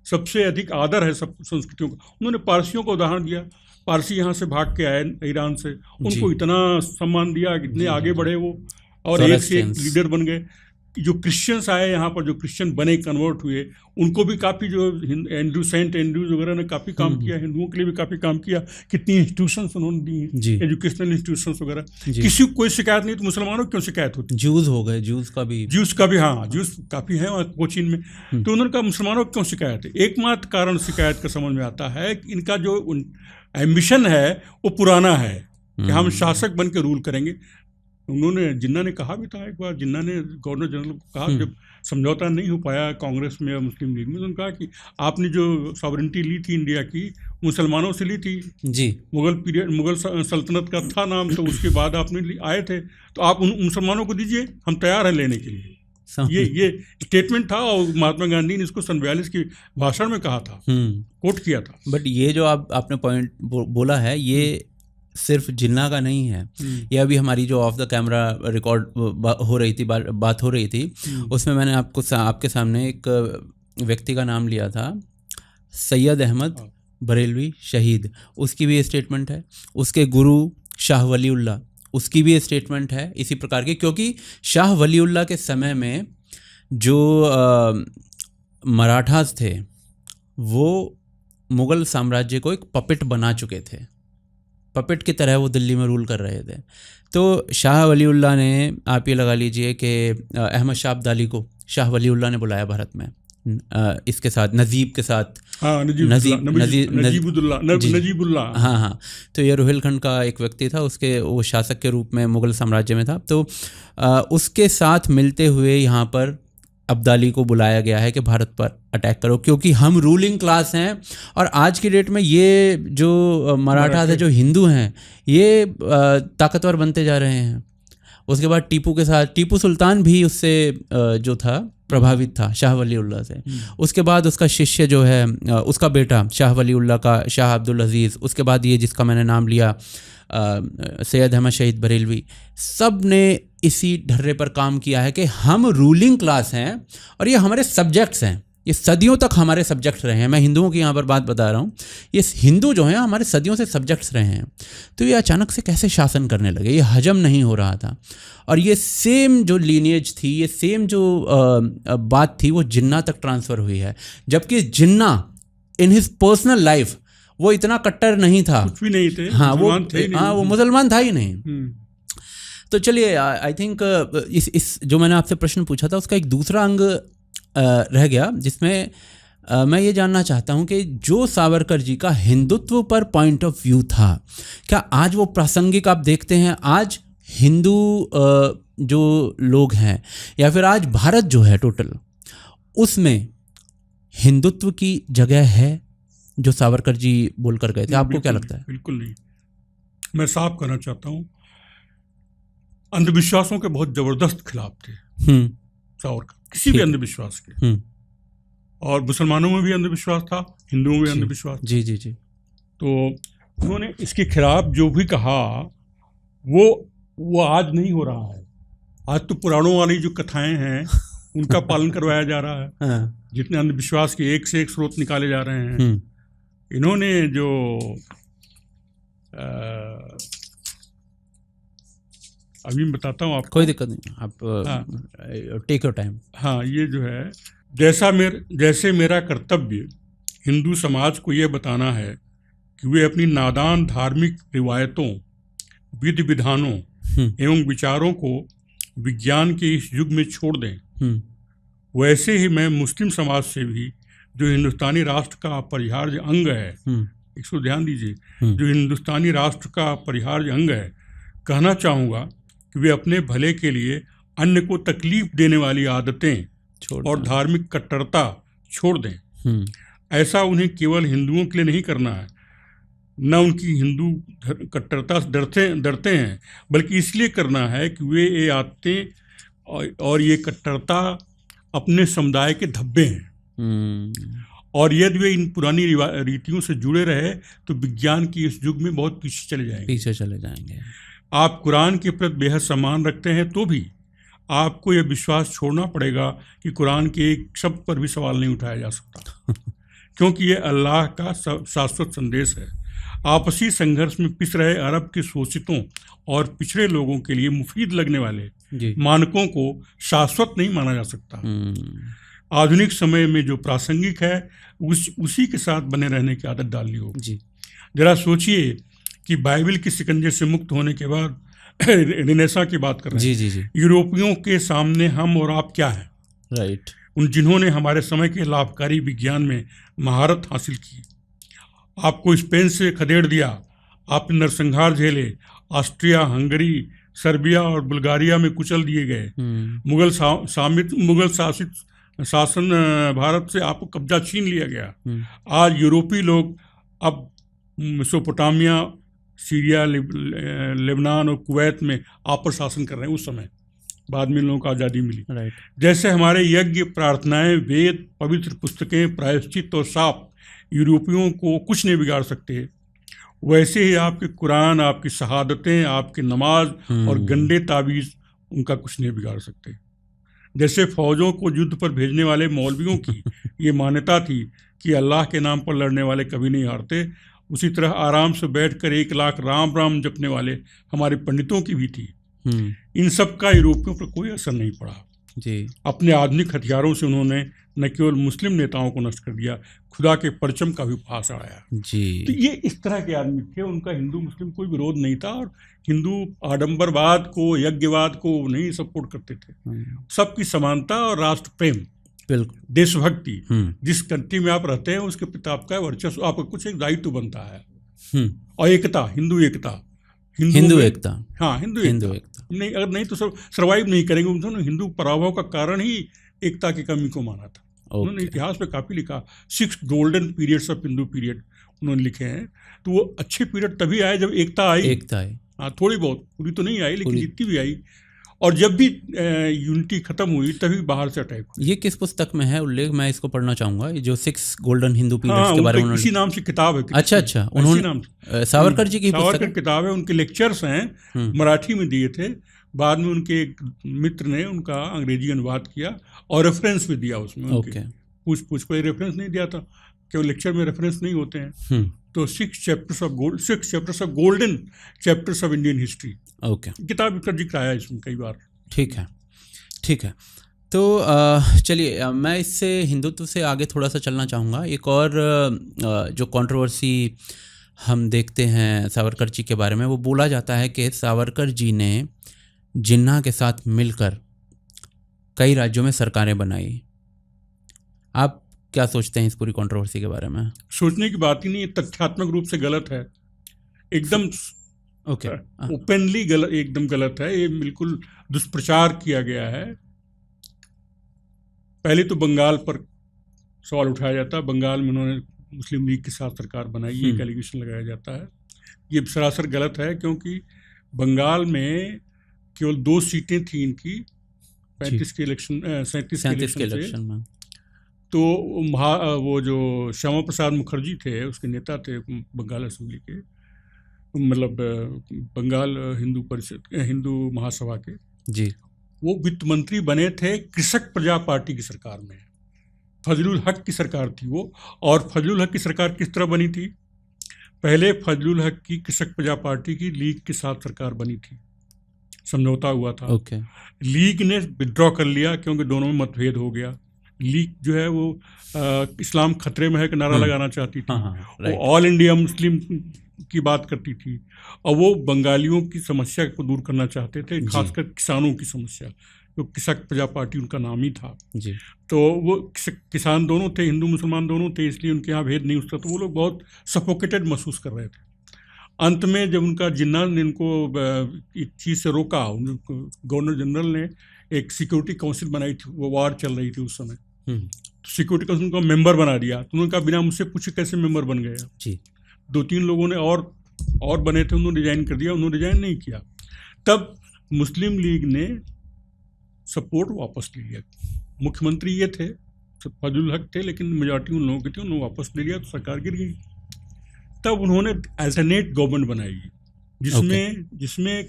सबसे अधिक आदर है सब संस्कृतियों का। उन्होंने पारसियों का उदाहरण दिया, पारसी यहाँ से भाग के आए ईरान से, उनको इतना सम्मान दिया, कितने आगे बढ़े वो, और एक से एक लीडर बन गए। जो क्रिश्चियंस आए यहाँ पर, जो क्रिश्चियन बने, कन्वर्ट हुए, उनको भी काफ़ी, जो सेंट एंड्रूज वगैरह ने काफ़ी काम किया, हिंदुओं के लिए भी काफ़ी काम किया, कितनी इंस्टीट्यूशंस उन्होंने दी, एजुकेशनल इंस्टीट्यूशंस वगैरह। किसी को कोई शिकायत नहीं, तो मुसलमानों को क्यों शिकायत होती? जूस हो गए, जूस का भी हाँ, जूस काफ़ी है वहाँ कोचीन में। तो उन्होंने कहा मुसलमानों को क्यों शिकायत है? एकमात्र कारण शिकायत का समझ में आता है कि इनका जो एम्बिशन है वो पुराना है कि हम शासक बन के रूल करेंगे। उन्होंने, जिन्ना ने कहा भी था एक बार, जिन्ना ने गवर्नर जनरल को कहा, जब समझौता नहीं हो पाया कांग्रेस में या मुस्लिम लीग में, तो उन्होंने कहा कि आपने जो सॉवरेनिटी ली थी इंडिया की, मुसलमानों से ली थी जी, मुगल सल्तनत का था नाम, तो उसके बाद आपने आए थे, तो आप उन मुसलमानों को दीजिए, हम तैयार हैं लेने के लिए। ये स्टेटमेंट था, और महात्मा गांधी ने इसको 1942 की भाषण में कहा था, कोट किया था। बट ये जो आपने पॉइंट बोला है, ये सिर्फ जिन्ना का नहीं है, ये अभी हमारी जो ऑफ द कैमरा रिकॉर्ड हो रही थी, बात हो रही थी, उसमें मैंने आपके सामने एक व्यक्ति का नाम लिया था, सैयद अहमद बरेलवी शहीद, उसकी भी स्टेटमेंट है, उसके गुरु शाह वलीउल्लाह, उसकी भी स्टेटमेंट है इसी प्रकार की, क्योंकि शाह वलीउल्लाह के समय में जो मराठास थे वो मुग़ल साम्राज्य को एक पपेट बना चुके थे, पपेट की तरह वो दिल्ली में रूल कर रहे थे। तो शाह वलीउल्लाह ने, आप ये लगा लीजिए कि अहमद शाह अब्दाली को शाह वलीउल्लाह ने बुलाया भारत में, इसके साथ नजीब के साथ, नजीबुल्लाह, हाँ, तो ये रोहिलखंड का एक व्यक्ति था, वो शासक के रूप में मुग़ल साम्राज्य में था, तो उसके साथ मिलते हुए यहाँ पर अब्दाली को बुलाया गया है कि भारत पर अटैक करो, क्योंकि हम रूलिंग क्लास हैं। और आज की डेट में ये जो मराठा है, जो हिंदू हैं, ये ताकतवर बनते जा रहे हैं। उसके बाद टीपू के साथ, टीपू सुल्तान भी उससे जो था प्रभावित था, शाह वलीउल्लाह से। उसके बाद उसका शिष्य जो है, उसका बेटा शाह वलीउल्लाह का शाह अब्दुल अजीज़, उसके बाद ये जिसका मैंने नाम लिया सैयद अहमद शहीद बरेलवी, सब ने इसी ढर्रे पर काम किया है कि हम रूलिंग क्लास हैं और ये हमारे सब्जेक्ट्स हैं, ये सदियों तक हमारे सब्जेक्ट्स रहे हैं। मैं हिंदुओं की यहाँ पर बात बता रहा हूँ, ये हिंदू जो हैं हमारे सदियों से सब्जेक्ट्स रहे हैं। तो ये अचानक से कैसे शासन करने लगे, ये हजम नहीं हो रहा था। और ये सेम जो लीनिएज थी, ये सेम जो बात थी, वो जिन्ना तक ट्रांसफ़र हुई है, जबकि जिन्ना इन हिज पर्सनल लाइफ वो इतना कट्टर नहीं था, कुछ भी नहीं थे, हाँ, वो मुसलमान था ही नहीं। तो चलिए, आई थिंक इस जो मैंने आपसे प्रश्न पूछा था उसका एक दूसरा अंग रह गया, जिसमें मैं ये जानना चाहता हूँ कि जो सावरकर जी का हिंदुत्व पर पॉइंट ऑफ व्यू था, क्या आज वो प्रासंगिक आप देखते हैं? आज हिंदू जो लोग हैं, या फिर आज भारत जो है टोटल, उसमें हिंदुत्व की जगह है जो सावरकर जी बोल कर गए थे? आपको क्या लगता है? बिल्कुल नहीं। मैं साफ करना चाहता हूँ, अंधविश्वासों के बहुत जबरदस्त खिलाफ थे सावरकर, किसी भी अंधविश्वास के। और मुसलमानों में भी अंधविश्वास था, हिंदुओं में भी अंधविश्वास। जी जी जी। तो उन्होंने इसके खिलाफ जो भी कहा वो आज नहीं हो रहा है। आज तो पुराणों वाली जो कथाएं हैं उनका पालन करवाया जा रहा है। जितने अंधविश्वास के एक से एक स्रोत निकाले जा रहे हैं। इन्होंने जो अभी मैं बताता हूँ आपको, कोई दिक्कत नहीं, आप टेक योर टाइम। हाँ, ये जो है, जैसे मेरा कर्तव्य हिंदू समाज को यह बताना है कि वे अपनी नादान धार्मिक रिवायतों, विधि विधानों एवं विचारों को विज्ञान के इस युग में छोड़ दें, वैसे ही मैं मुस्लिम समाज से भी जो हिंदुस्तानी राष्ट्र का अपरिहार्य अंग है, इसको ध्यान दीजिए, जो हिंदुस्तानी राष्ट्र का अपरिहार्य अंग है, कहना चाहूँगा कि वे अपने भले के लिए अन्य को तकलीफ देने वाली आदतें और धार्मिक कट्टरता छोड़ दें। ऐसा उन्हें केवल हिंदुओं के लिए नहीं करना है, न उनकी हिंदू कट्टरता से डरते हैं, बल्कि इसलिए करना है कि वे ये आदतें और ये कट्टरता अपने समुदाय के धब्बे हैं, और यदि वे इन पुरानी रीतियों से जुड़े रहे तो विज्ञान की इस युग में बहुत पीछे चले जाएंगे। आप कुरान के प्रति बेहद सम्मान रखते हैं तो भी आपको यह विश्वास छोड़ना पड़ेगा कि कुरान के एक शब्द पर भी सवाल नहीं उठाया जा सकता, क्योंकि यह अल्लाह का शाश्वत संदेश है। आपसी संघर्ष में पिस रहे अरब के शोषितों और पिछड़े लोगों के लिए मुफीद लगने वाले मानकों को शाश्वत नहीं माना जा सकता। आधुनिक समय में जो प्रासंगिक है उसी के साथ बने रहने की आदत डालनी होगी। जरा सोचिए कि बाइबल के शिकंजे से मुक्त होने के बाद रिनेसा की बात कर रहे हैं, यूरोपियों के सामने हम और आप क्या हैं? राइट। उन जिन्होंने हमारे समय के लाभकारी विज्ञान में महारत हासिल की, आपको स्पेन से खदेड़ दिया, आपने नरसंहार झेले, ऑस्ट्रिया, हंगरी, सर्बिया और बुल्गारिया में कुचल दिए गए, मुगल शासित शासन भारत से आपको कब्जा छीन लिया गया। आज यूरोपीय लोग अब मेसोपोटामिया, सीरिया, लेबनान और कुवैत में आप पर शासन कर रहे हैं। उस समय बाद में इन लोगों को आज़ादी मिली। जैसे हमारे यज्ञ, प्रार्थनाएं, वेद, पवित्र पुस्तकें, प्रायश्चित और साप यूरोपियों को कुछ नहीं बिगाड़ सकते, वैसे ही आपके कुरान, आपकी शहादतें, आपकी नमाज और गंदे ताबीज़ उनका कुछ नहीं बिगाड़ सकते। जैसे फौजों को युद्ध पर भेजने वाले मौलवियों की ये मान्यता थी कि अल्लाह के नाम पर लड़ने वाले कभी नहीं हारते, उसी तरह आराम से बैठकर 1 लाख राम राम जपने वाले हमारे पंडितों की भी थी। इन सब का यूरोपियों पर कोई असर नहीं पड़ा जी। अपने आधुनिक हथियारों से उन्होंने न केवल मुस्लिम नेताओं को नष्ट कर दिया, खुदा के परचम का भी उपहास उड़ाया जी। तो ये इस तरह के आदमी थे, उनका हिंदू मुस्लिम कोई विरोध नहीं था, और हिंदू आडंबरवाद को, यज्ञवाद को नहीं सपोर्ट करते थे। सबकी समानता और राष्ट्र प्रेम, बिल्कुल, देशभक्ति, जिस कंट्री में आप रहते हैं उसके प्रति आपका वर्चस्व, आपका कुछ एक दायित्व बनता है, और एकता, हिंदू एकता, हिंदू एकता, हाँ, हिंदू एकता नहीं, अगर नहीं तो सब सर्वाइव नहीं करेंगे। उन्होंने हिंदू पराभव का कारण ही एकता की कमी को माना था। उन्होंने इतिहास में काफ़ी लिखा, 6 golden periods of Hindu period उन्होंने लिखे हैं। तो वो अच्छे पीरियड तभी आए जब एकता आई। हाँ, थोड़ी बहुत, पूरी तो नहीं आई, लेकिन जितनी भी आई, और जब भी यूनिटी खत्म हुई तभी बाहर से अटैक हुआ। ये किस पुस्तक में है उल्लेख? मैं इसको पढ़ना चाहूंगा, जो 6 गोल्डन हिंदू पीरियड्स के बारे में इसी नाम से किताब है। अच्छा, उन्होंने सावरकर जी की सावरकर किताब है, उनके लेक्चर्स हैं, मराठी में दिए थे, बाद में उनके एक मित्र ने उनका अंग्रेजी अनुवाद किया और रेफरेंस भी दिया उसमें। पूछ कोई रेफरेंस नहीं दिया था, केवल लेक्चर में रेफरेंस नहीं होते हैं। तो 6 chapters of golden chapters of Indian history, किताब का जिक्र आया इसमें कई बार। ठीक है। तो चलिए, मैं इससे हिंदुत्व से आगे थोड़ा सा चलना चाहूँगा। एक और जो कंट्रोवर्सी हम देखते हैं सावरकर जी के बारे में, वो बोला जाता है कि सावरकर जी ने जिन्ना के साथ मिलकर कई राज्यों में सरकारें बनाई। आप क्या सोचते हैं इस पूरी कंट्रोवर्सी के बारे में? सोचने की बात ही नहीं, तथ्यात्मक रूप से गलत है, एकदम ओपनली गलत, एकदम गलत है। ये बिल्कुल दुष्प्रचार किया गया है। पहले तो बंगाल पर सवाल उठाया जाता है, बंगाल में उन्होंने मुस्लिम लीग के साथ सरकार बनाई, ये एक एलिगेशन लगाया जाता है। ये सरासर गलत है, क्योंकि बंगाल में केवल 2 सीटें थी इनकी 37 के इलेक्शन में। तो वो जो श्यामा प्रसाद मुखर्जी थे, उसके नेता थे बंगाल असेंबली के, मतलब बंगाल हिंदू परिषद, हिंदू महासभा के जी, वो वित्त मंत्री बने थे कृषक प्रजा पार्टी की सरकार में। फजलुल हक की सरकार थी वो। और फजलुल हक की सरकार किस तरह बनी थी? पहले फजलुल हक की कृषक प्रजा पार्टी की लीग के साथ सरकार बनी थी, समझौता हुआ था। लीग ने विड्रॉ कर लिया क्योंकि दोनों में मतभेद हो गया। लीग जो है वो इस्लाम खतरे में है का नारा लगाना चाहती थी, वो ऑल इंडिया मुस्लिम की बात करती थी, और वो बंगालियों की समस्या को दूर करना चाहते थे, खासकर किसानों की समस्या। तो कृषक प्रजा पार्टी उनका नाम ही था जी। तो वो किसान दोनों थे, हिंदू मुसलमान दोनों थे, इसलिए उनके यहाँ भेद नहीं उठता, तो वो लोग बहुत सफोकेटेड महसूस कर रहे थे। अंत में जब उनका जिन्ना ने उनको एक चीज़ से रोका, गवर्नर जनरल ने एक सिक्योरिटी काउंसिल बनाई थी, वो वार चल रही थी उस समय, तो सिक्योरिटी काउंसिल को मेंबर बना दिया। तो उन्होंने कहा बिना मुझसे पूछे कैसे मेंबर बन गए जी। 2-3 लोगों ने और बने थे, उन्होंने रिजाइन कर दिया, उन्होंने रिजाइन नहीं किया। तब मुस्लिम लीग ने सपोर्ट वापस ले लिया। मुख्यमंत्री ये थे, फजलुल हक थे, लेकिन मेजॉरिटी उन लोगों की थी, उन्होंने वापस ले लिया तो सरकार गिर गई। तब उन्होंने अल्टरनेट गवर्नमेंट बनाई जिसमें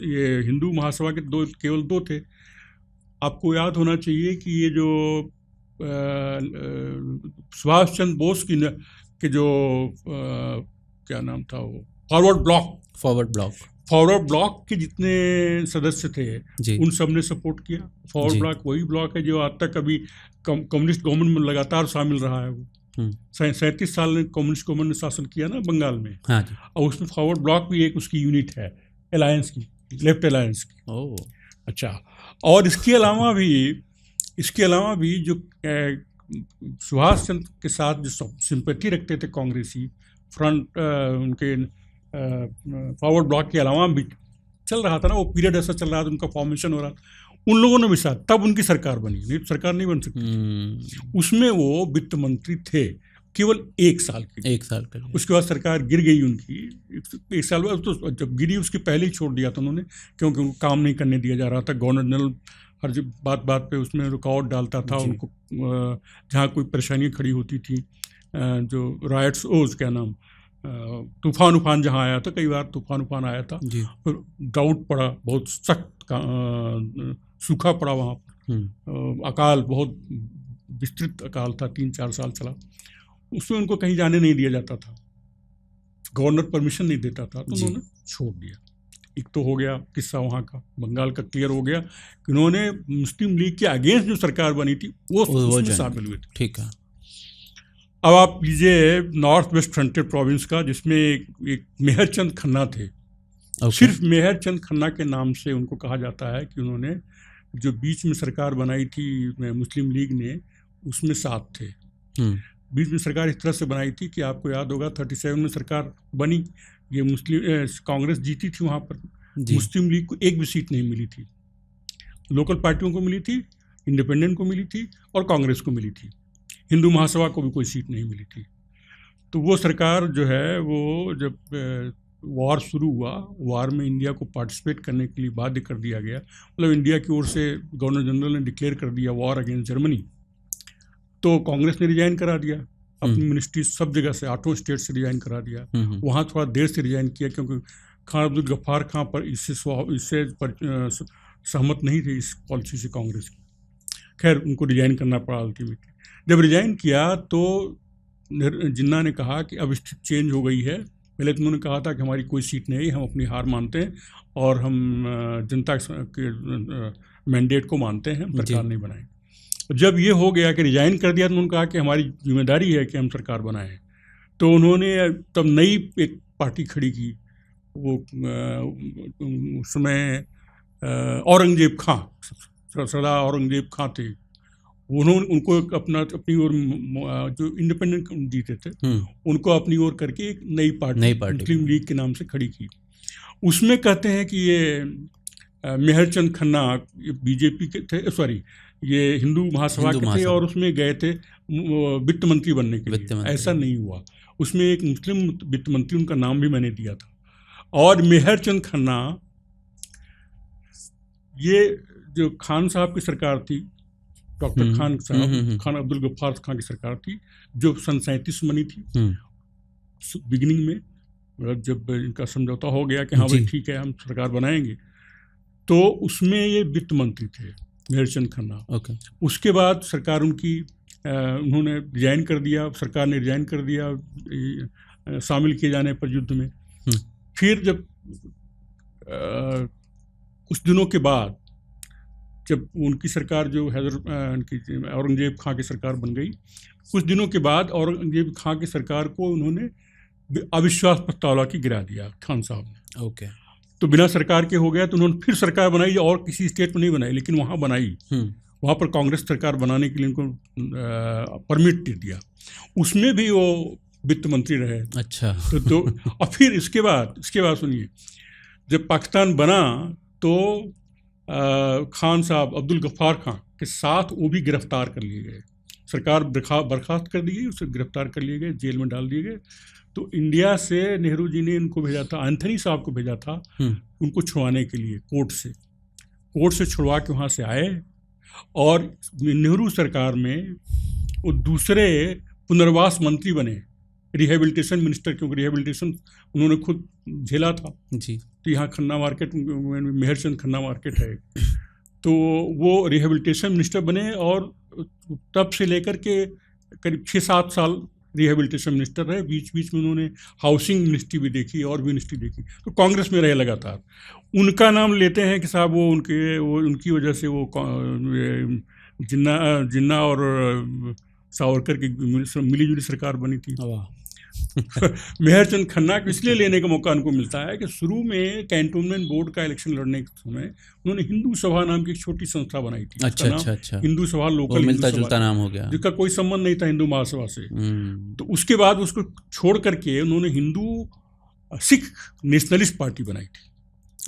ये हिंदू महासभा के केवल 2 थे। आपको याद होना चाहिए कि ये जो सुभाष चंद्र बोस के जो क्या नाम था, वो फॉरवर्ड ब्लॉक के जितने सदस्य थे उन सब ने सपोर्ट किया। फॉरवर्ड ब्लॉक वही ब्लॉक है जो आज तक अभी कम्युनिस्ट गवर्नमेंट में लगातार शामिल रहा है। वो 37 साल ने कम्युनिस्ट गवर्नमेंट ने शासन किया ना बंगाल में। हाँ जी। और उसमें फॉरवर्ड ब्लॉक भी एक उसकी यूनिट है, अलायंस की, लेफ्ट अलायंस की। अच्छा, और इसके अलावा भी जो सुभाष चंद्र के साथ जो सिंपैथी रखते थे कांग्रेसी फ्रंट, उनके फॉरवर्ड ब्लॉक के अलावा भी चल रहा था ना, वो पीरियड ऐसा चल रहा था, उनका फॉर्मेशन हो रहा था, उन लोगों ने भी साथ, तब उनकी सरकार बनी, नहीं तो सरकार नहीं बन सकती। उसमें वो वित्त मंत्री थे केवल 1 साल के लिए। उसके बाद सरकार गिर गई उनकी 1 साल बाद। तो जब गिरी उसके पहले ही छोड़ दिया था उन्होंने, क्योंकि उनको काम नहीं करने दिया जा रहा था। गवर्नर जनरल हर बात पे उसमें रुकावट डालता था उनको, जहाँ कोई परेशानियाँ खड़ी होती थी, जो राइट्स क्या नाम, तूफान जहाँ आया था, कई बार तूफान आया था, फिर ड्राउट पड़ा, बहुत सख्त सूखा पड़ा वहाँ पर, अकाल बहुत विस्तृत अकाल था, 3-4 साल चला, उसमें उनको कहीं जाने नहीं दिया जाता था, गवर्नर परमिशन नहीं देता था, तो उन्होंने छोड़ दिया। एक तो हो गया किस्सा वहाँ का, बंगाल का क्लियर हो गया कि उन्होंने मुस्लिम लीग के अगेंस्ट जो सरकार बनी थी वो उसमें शामिल हुए थे। ठीक है। अब आप लीजिए नॉर्थ वेस्ट फ्रंटियर प्रोविंस का, जिसमें एक मेहर चंद खन्ना थे। सिर्फ मेहर चंद खन्ना के नाम से उनको कहा जाता है कि उन्होंने जो बीच में सरकार बनाई थी मुस्लिम लीग ने, उसमें साथ थे। बीच में सरकार इस तरह से बनाई थी कि आपको याद होगा 37 में सरकार बनी, ये कांग्रेस जीती थी वहाँ पर, मुस्लिम लीग को एक भी सीट नहीं मिली थी। लोकल पार्टियों को मिली थी, इंडिपेंडेंट को मिली थी और कांग्रेस को मिली थी, हिंदू महासभा को भी कोई सीट नहीं मिली थी। तो वो सरकार जो है, वो जब वार शुरू हुआ, वार में इंडिया को पार्टिसिपेट करने के लिए बाध्य कर दिया गया, मतलब इंडिया की ओर से गवर्नर जनरल ने डिक्लेयर कर दिया वॉर अगेंस्ट जर्मनी, तो कांग्रेस ने रिजाइन करा दिया अपनी मिनिस्ट्री, सब जगह से 8 स्टेट से रिजाइन करा दिया। वहाँ थोड़ा देर से रिजाइन किया क्योंकि खान अब्दुल गफ्फार खां पर इससे सहमत नहीं थे इस पॉलिसी से कांग्रेस की। खैर उनको रिजाइन करना पड़ा अल्टीमेटली। जब रिजाइन किया तो जिन्ना ने कहा कि अब स्थिति चेंज हो गई है। पहले तो उन्होंने कहा था कि हमारी कोई सीट नहीं, हम अपनी हार मानते हैं और हम जनता के मैंडेट को मानते हैं, हम सरकार नहीं बनाएंगे। जब ये हो गया कि रिजाइन कर दिया तो उन्होंने कहा कि हमारी जिम्मेदारी है कि हम सरकार बनाएं। तो उन्होंने तब नई एक पार्टी खड़ी की, वो उसमें औरंगजेब खां, सरदार औरंगजेब खां थे, उनको अपनी ओर जो इंडिपेंडेंट जीते थे उनको अपनी ओर करके एक नई पार्टी मुस्लिम लीग के नाम से खड़ी की। उसमें कहते हैं कि ये मेहरचंद खन्ना बीजेपी के थे, सॉरी ये हिंदू महासभा के थे और उसमें गए थे वित्त मंत्री बनने के लिए। ऐसा नहीं हुआ, उसमें एक मुस्लिम वित्त मंत्री, उनका नाम भी मैंने दिया था। और मेहरचंद खन्ना, ये जो खान साहब की सरकार थी, डॉक्टर खान साहब, खान अब्दुल गफ्फार खां की सरकार थी, जो सन 37 बनी थी। बिगिनिंग में जब इनका समझौता हो गया कि हाँ भाई ठीक है हम सरकार बनाएंगे, तो उसमें ये वित्त मंत्री थे मेहरचंद खन्ना। उसके बाद सरकार उनकी उन्होंने रिजाइन कर दिया, सरकार ने रिजाइन कर दिया शामिल किए जाने पर युद्ध में। फिर जब कुछ दिनों के बाद जब उनकी सरकार जो औरंगजेब खां की सरकार बन गई, कुछ दिनों के बाद औरंगजेब खां की सरकार को उन्होंने अविश्वास प्रस्ताव ला के गिरा दिया खान साहब ने। तो बिना सरकार के हो गया, तो उन्होंने फिर सरकार बनाई और किसी स्टेट में नहीं बनाई, लेकिन वहाँ बनाई। वहाँ पर कांग्रेस सरकार बनाने के लिए उनको परमिट दे दिया। उसमें भी वो वित्त मंत्री रहे। अच्छा। तो और फिर इसके बाद सुनिए, जब पाकिस्तान बना तो खान साहब, अब्दुल गफ्फार खान के साथ वो भी गिरफ्तार कर लिए गए। सरकार बर्खास्त कर दी गई, उसे गिरफ्तार कर लिए गए, जेल में डाल दिए गए। तो इंडिया से नेहरू जी ने इनको भेजा था, एंथनी साहब को भेजा था उनको छुड़वाने के लिए कोर्ट से छुड़वा के वहाँ से आए, और नेहरू सरकार में वो दूसरे पुनर्वास मंत्री बने, रिहेबिलिटेशन मिनिस्टर, क्योंकि रिहेबिलिटेशन उन्होंने खुद झेला था जी। तो यहाँ खन्ना मार्केट, मेहरचंद खन्ना मार्केट है, तो वो रिहेबिलिटेशन मिनिस्टर बने, और तब से लेकर के करीब 6-7 साल रिहेबिलिटेशन मिनिस्टर रहे। बीच बीच में उन्होंने हाउसिंग मिनिस्ट्री भी देखी और भी मिनिस्ट्री देखी, तो कांग्रेस में रहे लगातार। उनका नाम लेते हैं कि साहब वो उनकी वजह से वो जिन्ना और सावरकर की मिलीजुली सरकार बनी थी। मेहरचंद खन्ना को इसलिए लेने का मौका उनको मिलता है कि शुरू में कैंटोनमेंट बोर्ड का इलेक्शन लड़ने के समय उन्होंने हिंदू सभा नाम की एक छोटी संस्था बनाई थी। अच्छा। हिंदू सभा, लोकल मिलता जुलता नाम हो गया, जिसका कोई संबंध नहीं था हिंदू महासभा से। तो उसके बाद उसको छोड़ करके उन्होंने हिंदू सिख नेशनलिस्ट पार्टी बनाई थी।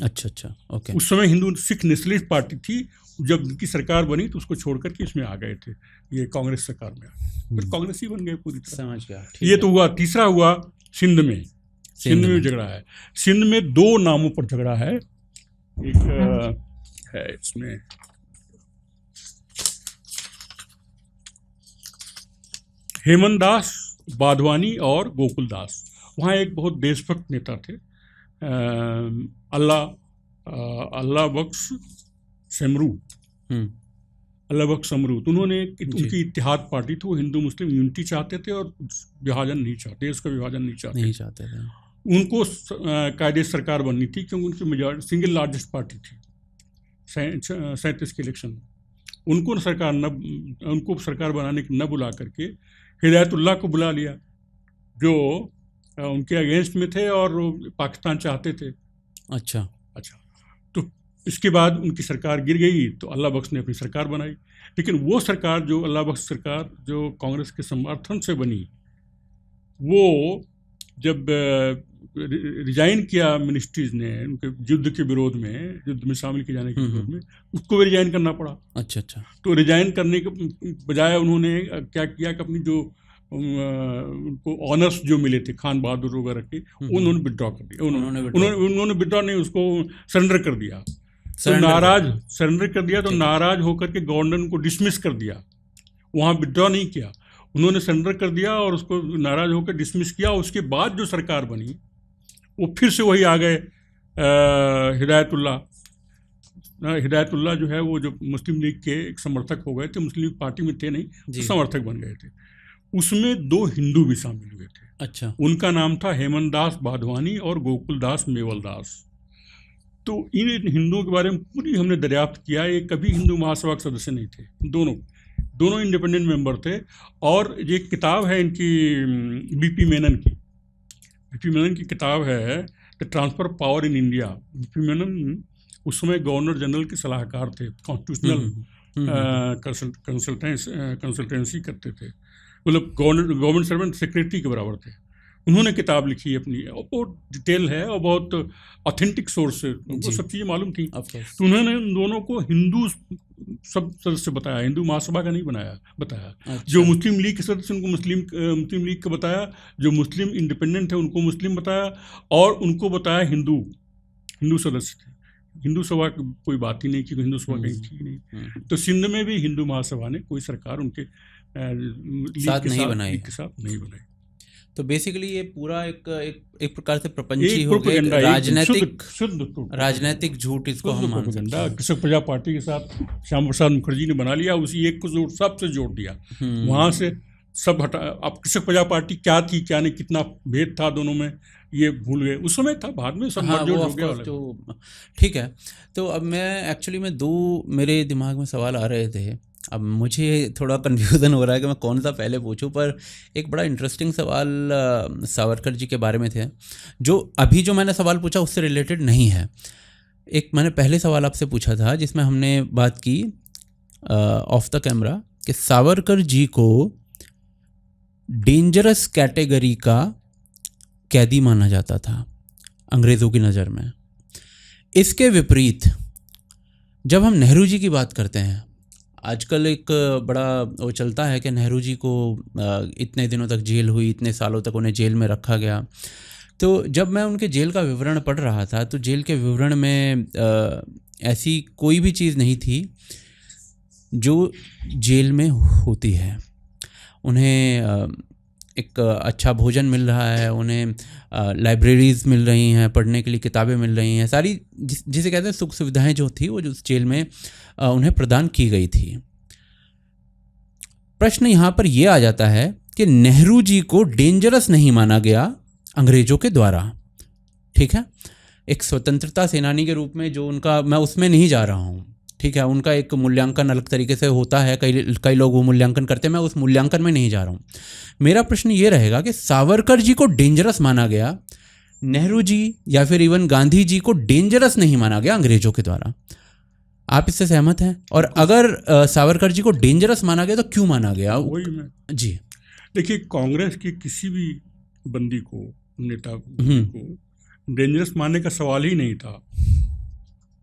अच्छा, ओके। उस समय हिंदू सिख नेशनलिस्ट पार्टी थी। जब उनकी सरकार बनी तो उसको छोड़ करके इसमें आ गए थे, ये कांग्रेस सरकार में आ गए, फिर कांग्रेस ही बन गए पूरी तरह। समझ गया। ये तो हुआ। तीसरा हुआ सिंध में झगड़ा है। सिंध में 2 नामों पर झगड़ा है। एक है इसमें हेमंत दास बाधवानी और गोकुल दास। वहाँ एक बहुत देशभक्त नेता थे, अल्लाह बख्श समरू। तो उन्होंने, उनकी इत्तेहाद पार्टी थी, वो हिंदू मुस्लिम यूनिटी चाहते थे और विभाजन नहीं चाहते, देश का विभाजन नहीं चाहते थे। उनको कायदे सरकार बननी थी, क्योंकि उनकी मेजॉरिटी सिंगल लार्जेस्ट पार्टी थी 37 के इलेक्शन में। उनको सरकार बनाने के न बुला करके हिदायतुल्लाह को बुला लिया, जो उनके अगेंस्ट में थे और पाकिस्तान चाहते थे। अच्छा। तो इसके बाद उनकी सरकार गिर गई, तो अल्लाह बख्श ने अपनी सरकार बनाई। लेकिन वो सरकार, जो अल्लाह बख्श सरकार जो कांग्रेस के समर्थन से बनी, वो जब रिजाइन किया मिनिस्ट्रीज ने उनके युद्ध के विरोध में, युद्ध में शामिल किए जाने के विरोध में, उसको भी रिजाइन करना पड़ा। अच्छा। तो रिजाइन करने के बजाय उन्होंने क्या किया कि अपनी जो उनको ऑनर्स जो मिले थे खान बहादुर वगैरह के, उन्होंने विड्रॉ कर दिया। उन्होंने विड्रॉ नहीं, उसको सरेंडर कर दिया। सरेंडर कर दिया तो नाराज होकर के गवर्नर को डिसमिस कर दिया। वहाँ विड्रॉ नहीं किया, उन्होंने सरेंडर कर दिया और उसको नाराज होकर डिसमिस किया। उसके बाद जो सरकार बनी वो फिर से वही आ गए, हिदायतुल्लाह जो है वो जो मुस्लिम लीग के एक समर्थक हो गए थे, मुस्लिम लीग पार्टी में थे नहीं, तो समर्थक बन गए थे। उसमें 2 हिंदू भी शामिल हुए थे। अच्छा। उनका नाम था हेमंत दास बाधवानी और गोकुल दास मेवल दास। तो इन हिंदुओं के बारे में पूरी हमने दरियाफ्त किया। ये कभी हिंदू महासभा के सदस्य नहीं थे, दोनों इंडिपेंडेंट मेंबर थे। और ये किताब है इनकी बीपी मेनन की किताब है the transfer of power in India. BP Menon उस समय गवर्नर जनरल के सलाहकार थे, कॉन्स्टिट्यूशनल कंसल्टेंसी करते थे, मतलब गवर्नमेंट सर्वेंट सेक्रेटरी के बराबर थे। उन्होंने किताब लिखी अपनी, और बहुत डिटेल है और बहुत ऑथेंटिक सोर्स से उनको सब चीज़ें मालूम थी। तो उन्होंने उन दोनों को हिंदू सब सदस्य बताया, हिंदू महासभा का नहीं बताया। अच्छा। जो मुस्लिम लीग के सदस्य उनको मुस्लिम लीग का बताया, जो मुस्लिम इंडिपेंडेंट थे उनको मुस्लिम बताया, और उनको बताया हिंदू सदस्य थे। हिंदू सभा की कोई बात ही नहीं की, हिंदू सभा कहीं थी नहीं। तो सिंध में भी हिंदू महासभा ने कोई सरकार उनके साथ नहीं बनाई। तो बेसिकली ये पूरा एक प्रकार से प्रपंची हो गया, राजनीतिक झूठ इसको हम मान सकते हैं। कृषक प्रजा पार्टी के साथ श्यामा प्रसाद मुखर्जी ने बना लिया, उसी एक को सबसे जोड़ दिया, वहाँ से सब हटा। अब कृषक प्रजा पार्टी क्या थी क्या नहीं, कितना भेद था दोनों में, ये भूल गए। उस समय था, बाद में सब मर्ज हो गया। तो ठीक है। तो अब मैं एक्चुअली में 2 मेरे दिमाग में सवाल आ रहे थे। अब मुझे थोड़ा कन्फ्यूज़न हो रहा है कि मैं कौन सा पहले पूछूं, पर एक बड़ा इंटरेस्टिंग सवाल सावरकर जी के बारे में थे, जो अभी जो मैंने सवाल पूछा उससे रिलेटेड नहीं है। एक मैंने पहले सवाल आपसे पूछा था जिसमें हमने बात की ऑफ द कैमरा कि सावरकर जी को डेंजरस कैटेगरी का कैदी माना जाता था अंग्रेज़ों की नज़र में। इसके विपरीत जब हम नेहरू जी की बात करते हैं, आजकल एक बड़ा वो चलता है कि नेहरू जी को इतने दिनों तक जेल हुई, इतने सालों तक उन्हें जेल में रखा गया। तो जब मैं उनके जेल का विवरण पढ़ रहा था तो जेल के विवरण में ऐसी कोई भी चीज़ नहीं थी जो जेल में होती है। उन्हें एक अच्छा भोजन मिल रहा है, उन्हें लाइब्रेरीज़ मिल रही हैं, पढ़ने के लिए किताबें मिल रही हैं, सारी जिसे कहते हैं सुख सुविधाएं जो थी वो जो उस जेल में उन्हें प्रदान की गई थी। प्रश्न यहाँ पर यह आ जाता है कि नेहरू जी को डेंजरस नहीं माना गया अंग्रेज़ों के द्वारा, ठीक है। एक स्वतंत्रता सेनानी के रूप में जो उनका, मैं उसमें नहीं जा रहा हूँ, ठीक है, उनका एक मूल्यांकन अलग तरीके से होता है, कई लोग वो मूल्यांकन करते हैं, मैं उस मूल्यांकन में नहीं जा रहा हूँ। मेरा प्रश्न ये रहेगा कि सावरकर जी को डेंजरस माना गया, नेहरू जी या फिर इवन गांधी जी को डेंजरस नहीं माना गया अंग्रेज़ों के द्वारा। आप इससे सहमत हैं? और अगर सावरकर जी को डेंजरस माना गया तो क्यों माना गया? वही मैं जी देखिए, कांग्रेस के किसी भी बंदी को, नेता को डेंजरस मानने का सवाल ही नहीं था।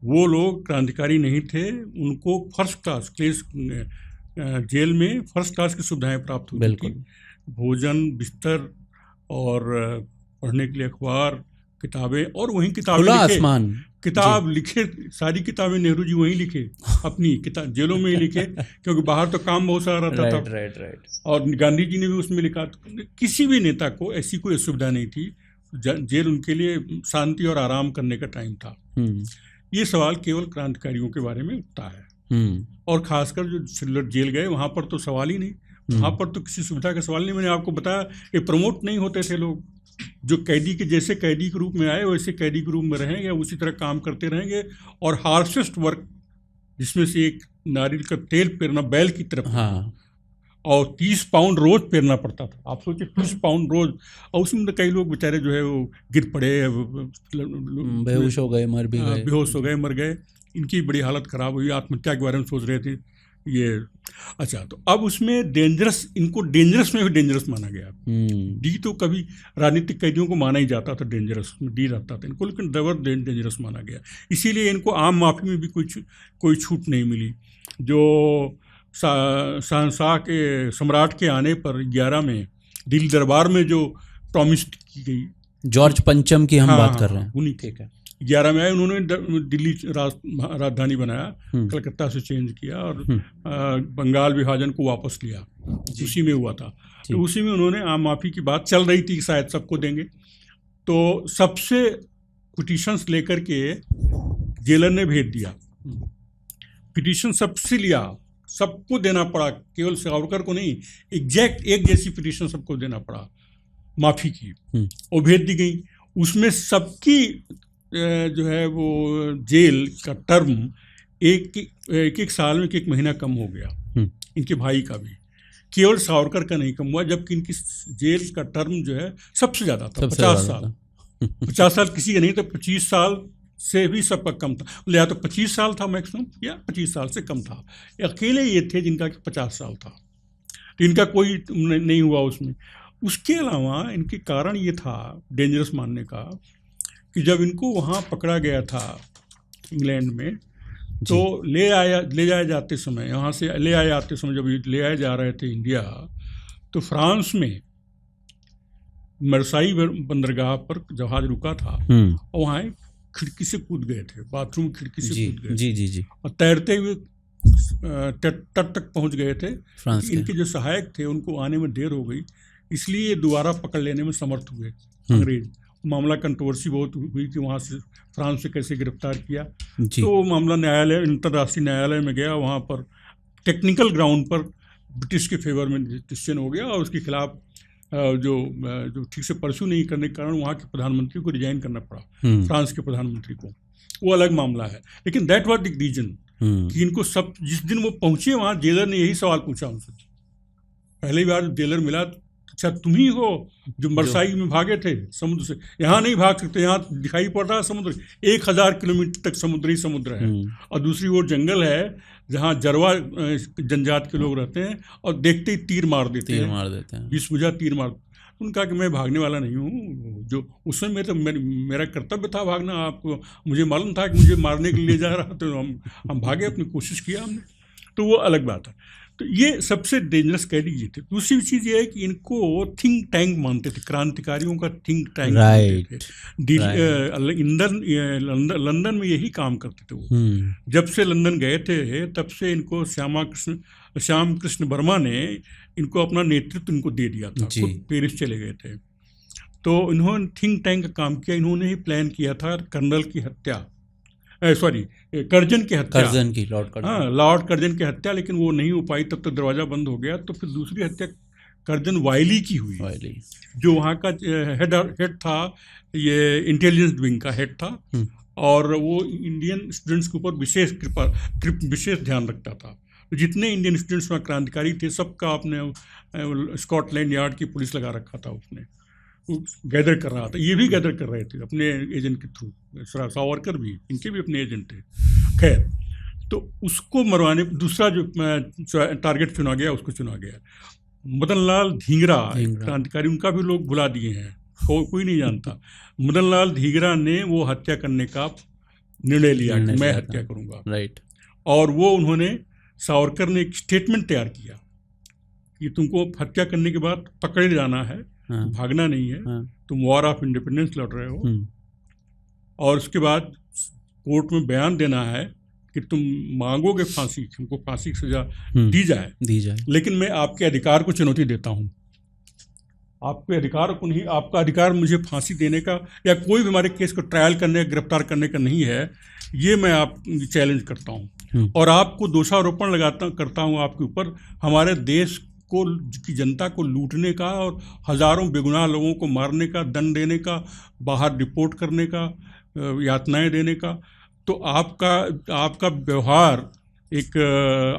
वो लोग क्रांतिकारी नहीं थे, उनको फर्स्ट क्लास केस जेल में फर्स्ट क्लास की सुविधाएं प्राप्त होती थी, भोजन, बिस्तर और पढ़ने के लिए अखबार, किताबें, और वहीं किताब लिखे, सारी किताबें नेहरू जी वहीं लिखे, अपनी किताब जेलों में ही लिखे, क्योंकि बाहर तो काम बहुत सारा रहता था। राइट। और गांधी जी ने भी उसमें लिखा। किसी भी नेता को ऐसी कोई सुविधा नहीं थी। जेल उनके लिए शांति और आराम करने का टाइम था। ये सवाल केवल क्रांतिकारियों के बारे में उठता है, और खासकर जो सिल्लर जेल गए वहाँ पर तो सवाल ही नहीं, वहाँ पर तो किसी सुविधा का सवाल नहीं। मैंने आपको बताया, ये प्रमोट नहीं होते थे लोग, जो कैदी के जैसे कैदी के रूप में आए वैसे कैदी के रूप में रहेंगे, उसी तरह काम करते रहेंगे। और हार्शेस्ट वर्क, जिसमें से एक नारियल का तेल पेरना बैल की तरफ, हाँ, और 30 पाउंड रोज पेरना पड़ता था। आप सोचिए 30 पाउंड रोज, और उसमें तो कई लोग बेचारे जो है वो गिर पड़े, बेहोश हो गए, मर भी गए, बेहोश हो गए, मर गए। इनकी बड़ी हालत खराब हुई, आत्महत्या के बारे में सोच रहे थे ये। अच्छा, तो अब उसमें डेंजरस, इनको डेंजरस में भी डेंजरस माना गया। डी तो कभी राजनीतिक कैदियों को माना ही जाता था डेंजरस, डी रहता था इनको, लेकिन डबल डेंजरस माना गया। इसीलिए इनको आम माफी में भी कोई छूट नहीं मिली। जो शहंशाह के सम्राट के आने पर 11 में दिल्ली दरबार में जो प्रॉमिस की गई, जॉर्ज पंचम की हम बात कर रहे हैं, उन्हीं, ठीक है, 11 में आए, उन्होंने दिल्ली राजधानी बनाया, कलकत्ता से चेंज किया और बंगाल विभाजन को वापस लिया, उसी में हुआ था। तो उसी में उन्होंने आम माफी की बात चल रही थी, शायद सबको देंगे, तो सबसे पिटीशंस लेकर के जेलर ने भेज दिया। पिटीशन सबसे लिया, सबको देना पड़ा, केवल सावरकर को नहीं, एग्जैक्ट एक जैसी पिटीशन सबको देना पड़ा माफ़ी की, और भेज दी गई। उसमें सबकी जो है वो जेल का टर्म एक साल में एक महीना कम हो गया। इनके भाई का भी, केवल सावरकर का नहीं कम हुआ, जबकि इनकी जेल का टर्म जो है सबसे ज़्यादा था, 50 साल। 50 साल किसी का नहीं, तो 25 साल से भी सबका कम था, या तो 25 साल था मैक्सिमम, या 25 साल से कम था। अकेले ये थे जिनका कि 50 साल था, तो इनका कोई नहीं हुआ उसमें। उसके अलावा इनके कारण ये था डेंजरस मानने का कि जब इनको वहाँ पकड़ा गया था इंग्लैंड में, तो ले जाए जाते समय, यहाँ से ले आए जाते समय जब ले आए जा रहे थे इंडिया, तो फ्रांस में मरसाई बंदरगाह पर जहाज रुका था, और वहाँ खिड़की से कूद गए थे, बाथरूम खिड़की से कूद गए, जी, और तैरते हुए तट तक पहुँच गए थे। इनके जो सहायक थे उनको आने में देर हो गई, इसलिए ये दोबारा पकड़ लेने में समर्थ हुए अंग्रेज। मामला कंट्रोवर्सी बहुत हुई कि वहाँ से फ्रांस से कैसे गिरफ्तार किया, तो मामला न्यायालय, अंतर्राष्ट्रीय न्यायालय में गया। वहाँ पर टेक्निकल ग्राउंड पर ब्रिटिश के फेवर में डिसीजन हो गया, और उसके खिलाफ जो ठीक से परस्यू नहीं करने के कारण वहाँ के प्रधानमंत्री को रिजाइन करना पड़ा, फ्रांस के प्रधानमंत्री को। वो अलग मामला है, लेकिन दैट वाज द रीजन। कि इनको सब, जिस दिन वो पहुंचे वहां जेलर ने यही सवाल पूछा उनसे। पहली बार जब जेलर मिला, अच्छा तुम ही हो जो मरसाई में भागे थे समुद्र से, यहाँ नहीं भाग सकते, यहाँ दिखाई पड़ रहा है समुद्र, 1000 किलोमीटर तक समुद्र है, और दूसरी ओर जंगल है जहाँ जरवा जनजात के लोग रहते हैं, और देखते ही तीर मार देते हैं, 20 बुझा तीर मार। उन्होंने कहा कि मैं भागने वाला नहीं हूँ, जो उस समय मेरा कर्तव्य था भागना, आपको मुझे मालूम था कि मुझे मारने के लिए जा रहा, तो हम भागे, अपनी कोशिश किया हमने, तो वो अलग बात है। तो ये सबसे डेंजरस कैदी ये थे। दूसरी चीज़ ये है कि इनको थिंक टैंक मानते थे, क्रांतिकारियों का थिंक टैंक मानते थे। लंदन में यही काम करते थे वो। जब से लंदन गए थे तब से इनको श्याम कृष्ण वर्मा ने इनको अपना नेतृत्व इनको दे दिया था, खुद पेरिस चले गए थे। तो इन्होंने थिंक टैंक का काम किया, इन्होंने ही प्लान किया था कर्नल की हत्या, कर्जन की हत्या, लॉर्ड कर्जन की हत्या, लेकिन वो नहीं हो पाई, तब तक दरवाजा बंद हो गया। तो फिर दूसरी हत्या कर्जन वायली की हुई, जो वहाँ का हेड था, ये इंटेलिजेंस विंग का हेड था, और वो इंडियन स्टूडेंट्स के ऊपर विशेष ध्यान रखता था। जितने इंडियन स्टूडेंट्स वहाँ क्रांतिकारी थे, सबका आपने स्कॉटलैंड यार्ड की पुलिस लगा रखा था, उसने गैदर कर रहा था। ये भी गैदर कर रहे थे अपने एजेंट के थ्रू, सावरकर भी, इनके भी अपने एजेंट थे। खैर, तो उसको मरवाने, दूसरा जो टारगेट चुना गया, उसको चुना गया मदन लाल धींगरा, क्रांतिकारी, उनका भी लोग भुला दिए हैं, कोई नहीं जानता। मदन लाल धींगरा ने वो हत्या करने का निर्णय लिया कि मैं हत्या करूंगा, राइट। और वो उन्होंने, सावरकर ने एक स्टेटमेंट तैयार किया कि तुमको हत्या करने के बाद पकड़े जाना है, भागना नहीं है, तुम वॉर ऑफ इंडिपेंडेंस लड़ रहे हो, और उसके बाद कोर्ट में बयान देना है कि तुम मांगोगे फांसी, तुमको फांसी की सजा दी जाए, लेकिन मैं आपके अधिकार को चुनौती देता हूँ, आपके अधिकार को नहीं, आपका अधिकार मुझे फांसी देने का या कोई भी हमारे केस को ट्रायल करने, गिरफ्तार करने का नहीं है, ये मैं आप चैलेंज करता हूँ, और आपको दोषारोपण करता हूँ आपके ऊपर, हमारे देश की जनता को लूटने का और हजारों बेगुनाह लोगों को मारने का, दंड देने का, बाहर डिपोर्ट करने का, यातनाएं देने का। तो आपका व्यवहार एक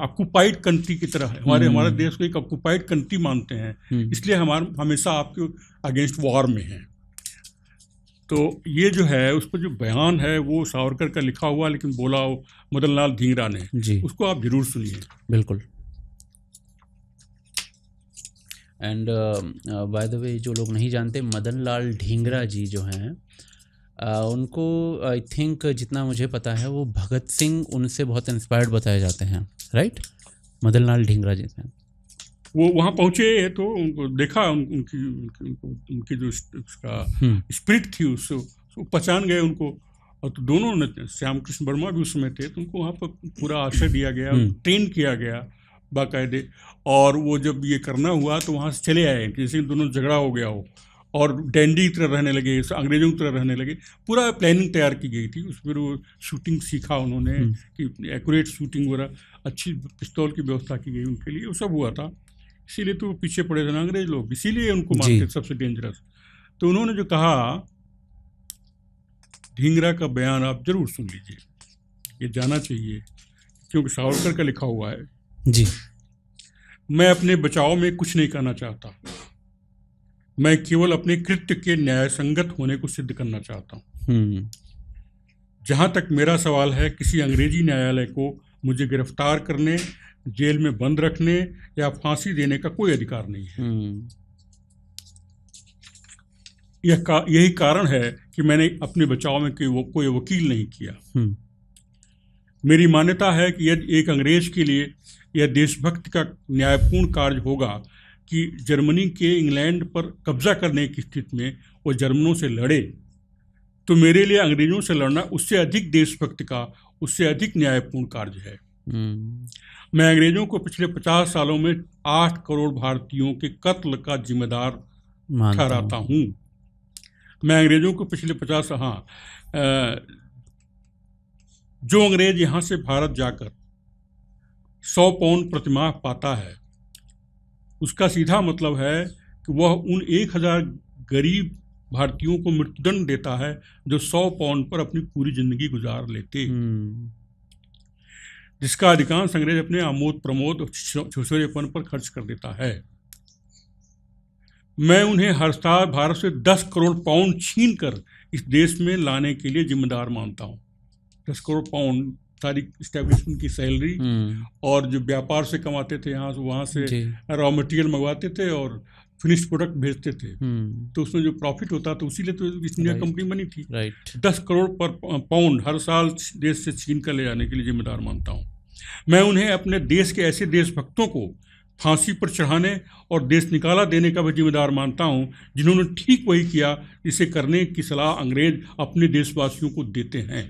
ऑक्युपाइड कंट्री की तरह है, हमारे देश को एक ऑक्युपाइड कंट्री मानते हैं, इसलिए हमेशा आपके अगेंस्ट वॉर में हैं। तो ये जो है, उस पर जो बयान है वो सावरकर का लिखा हुआ, लेकिन बोला मदन लाल धींगरा ने, उसको आप जरूर सुनिए। बिल्कुल। एंड बाय द वे, जो लोग नहीं जानते, मदन लाल ढींगरा जी जो हैं, उनको आई थिंक जितना मुझे पता है वो भगत सिंह उनसे बहुत इंस्पायर्ड बताए जाते हैं, राइट? मदन लाल ढींगरा जी से वो वहाँ पहुँचे तो उनको देखा, उनकी जो उसका स्पिरिट थी उसको पहचान गए उनको, और तो दोनों ने, श्याम कृष्ण वर्मा भी उस समय थे, तो उनको वहाँ पर पूरा आश्रय दिया गया, ट्रेन किया गया बाकायदे, और वो जब ये करना हुआ तो वहाँ से चले आए, जैसे दोनों झगड़ा हो गया हो, और डैंडी की तरह रहने लगे, अंग्रेजों की तरह रहने लगे। पूरा प्लानिंग तैयार की गई थी, उसमें वो शूटिंग सीखा उन्होंने कि एक्यूरेट शूटिंग वगैरह, अच्छी पिस्तौल की व्यवस्था की गई उनके लिए, वो सब हुआ था। इसीलिए तो पीछे पड़े थे ना अंग्रेज लोग, इसीलिए उनको मानते सबसे डेंजरस। तो उन्होंने जो कहा, ढींगरा का बयान आप जरूर सुन लीजिए, ये जाना चाहिए, क्योंकि सावरकर का लिखा हुआ है जी। मैं अपने बचाव में कुछ नहीं कहना चाहता, मैं केवल अपने कृत्य के न्याय संगत होने को सिद्ध करना चाहता हूँ। जहाँ तक मेरा सवाल है, किसी अंग्रेजी न्यायालय को मुझे गिरफ्तार करने, जेल में बंद रखने या फांसी देने का कोई अधिकार नहीं है। यही कारण है कि मैंने अपने बचाव में कोई वकील नहीं किया। मेरी मान्यता है कि यदि एक अंग्रेज के लिए यह देशभक्ति का न्यायपूर्ण कार्य होगा कि जर्मनी के इंग्लैंड पर कब्जा करने की स्थिति में वो जर्मनों से लड़े, तो मेरे लिए अंग्रेजों से लड़ना उससे अधिक देशभक्ति का, उससे अधिक न्यायपूर्ण कार्य है। मैं अंग्रेजों को पिछले 50 सालों में 8 करोड़ भारतीयों के कत्ल का जिम्मेदार ठहराता हूँ। मैं अंग्रेजों को पिछले 50, जो अंग्रेज यहाँ से भारत जाकर 100 पाउंड प्रतिमाह पाता है, उसका सीधा मतलब है कि वह उन 1000 गरीब भारतीयों को मृत्युदंड देता है जो 100 पाउंड पर अपनी पूरी जिंदगी गुजार लेते। जिसका अधिकांश अंग्रेज अपने आमोद प्रमोद और छुछोरेपन पर खर्च कर देता है। मैं उन्हें हर साल भारत से 10 करोड़ पाउंड छीन कर इस देश में लाने के लिए जिम्मेदार मानता हूँ। 10 करोड़ पाउंड सारी इस्टेब्लिशमेंट की सैलरी, और जो व्यापार से कमाते थे यहाँ से वहाँ से रॉ मटेरियल मंगवाते थे और फिनिश प्रोडक्ट भेजते थे, तो उसमें जो प्रॉफिट होता था उसी लिए तो ईस्ट इंडिया कंपनी बनी थी। 10 करोड़ पर पाउंड हर साल देश से छीन कर ले जाने के लिए जिम्मेदार मानता हूँ। मैं उन्हें अपने देश के ऐसे देशभक्तों को फांसी पर चढ़ाने और देश निकाला देने का भी जिम्मेदार मानता हूँ जिन्होंने ठीक वही किया जिसे करने की सलाह अंग्रेज अपने देशवासियों को देते हैं।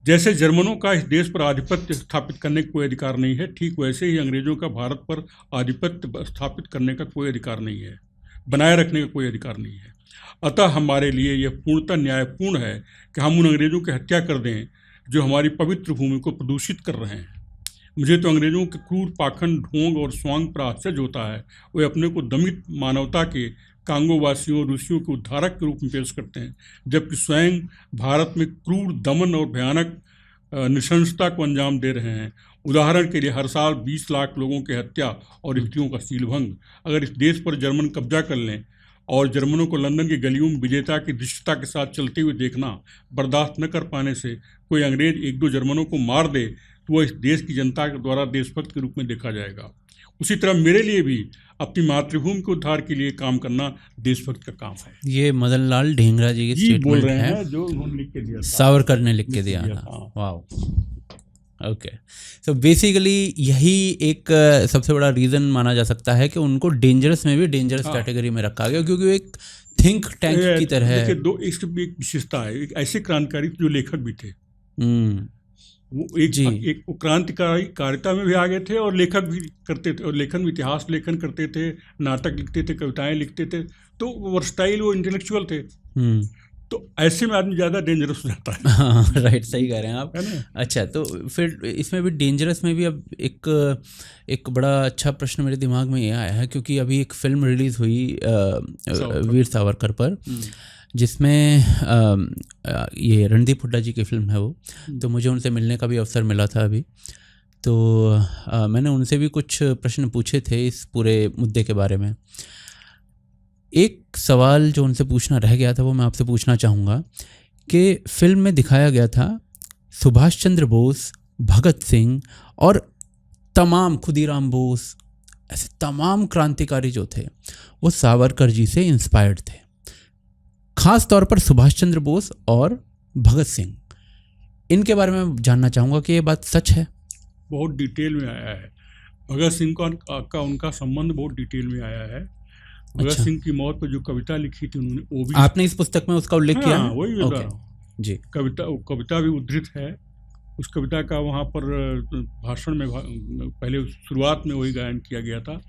जैसे जर्मनों का इस देश पर आधिपत्य स्थापित करने का कोई अधिकार नहीं है, ठीक वैसे ही अंग्रेजों का भारत पर आधिपत्य स्थापित करने का कोई अधिकार नहीं है, बनाए रखने का कोई अधिकार नहीं है। अतः हमारे लिए यह पूर्णतः न्यायपूर्ण है कि हम उन अंग्रेजों की हत्या कर दें जो हमारी पवित्र भूमि को प्रदूषित कर रहे हैं। मुझे तो अंग्रेजों के क्रूर पाखंड, ढोंग और स्वांग पर आश्चर्य होता है। वे अपने को दमित मानवता के, कांगोवासियों और रूसियों के उद्धारक के रूप में पेश करते हैं, जबकि स्वयं भारत में क्रूर दमन और भयानक नृशंसता को अंजाम दे रहे हैं। उदाहरण के लिए हर साल 20 लाख लोगों की हत्या और युवतियों का सीलभंग। अगर इस देश पर जर्मन कब्जा कर लें और जर्मनों को लंदन की गलियों में विजेता की धृष्टता के साथ चलते हुए देखना बर्दाश्त न कर पाने से कोई अंग्रेज 1-2 जर्मनों को मार दे, तो वह इस देश की जनता के द्वारा देशभक्त के रूप में देखा जाएगा। उसी तरह मेरे लिए भी अपनी मातृभूमि के उद्धार के लिए काम करना देशभक्त का काम है। ये मदन लाल ढींगरा जी की स्टेटमेंट बोल रहे हैं, जो उन्होंने लिख के दिया था, सावरकर ने लिख के दिया था। Wow, okay. सो बेसिकली यही एक सबसे बड़ा रीज़न माना जा सकता है कि उनको डेंजरस में भी डेंजरस कैटेगरी में रखा गया, क्योंकि वो एक थिंक टैंक की तरह है। इसकी भी एक विशेषता है, एक ऐसे क्रांतिकारी जो लेखक भी थे, वो एक क्रांतिकारी कारिता में भी आ गए थे और लेखक भी करते थे, और लेखन इतिहास लेखन करते थे, नाटक लिखते थे, कविताएं लिखते थे, तो वर्सटाइल, वो इंटेलेक्चुअल थे। तो ऐसे में आदमी ज़्यादा डेंजरस हो जाता है। हाँ, राइट, सही कह रहे हैं आप। अच्छा, तो फिर इसमें भी डेंजरस में भी अब एक बड़ा अच्छा प्रश्न मेरे दिमाग में ये आया है, क्योंकि अभी एक फिल्म रिलीज़ हुई वीर सावरकर पर, जिसमें ये रणदीप हुड्डा जी की फिल्म है वो। तो मुझे उनसे मिलने का भी अवसर मिला था अभी, तो मैंने उनसे भी कुछ प्रश्न पूछे थे इस पूरे मुद्दे के बारे में। एक सवाल जो उनसे पूछना रह गया था वो मैं आपसे पूछना चाहूँगा कि फिल्म में दिखाया गया था सुभाष चंद्र बोस, भगत सिंह और तमाम, खुदीराम बोस, ऐसे तमाम क्रांतिकारी जो थे वो सावरकर जी से इंस्पायर्ड थे। खास तौर पर सुभाष चंद्र बोस और भगत सिंह, इनके बारे में जानना चाहूँगा कि ये बात सच है। बहुत डिटेल में आया है। भगत सिंह का उनका संबंध बहुत डिटेल में आया है। भगत सिंह की मौत पर जो कविता लिखी थी उन्होंने, वो भी आपने इस पुस्तक में उसका उल्लेख किया है? वही बता रहा हूँ जी। कविता भी उद्धृत है। उस कविता का वहाँ पर भाषण में पहले शुरुआत में वही गायन किया गया था,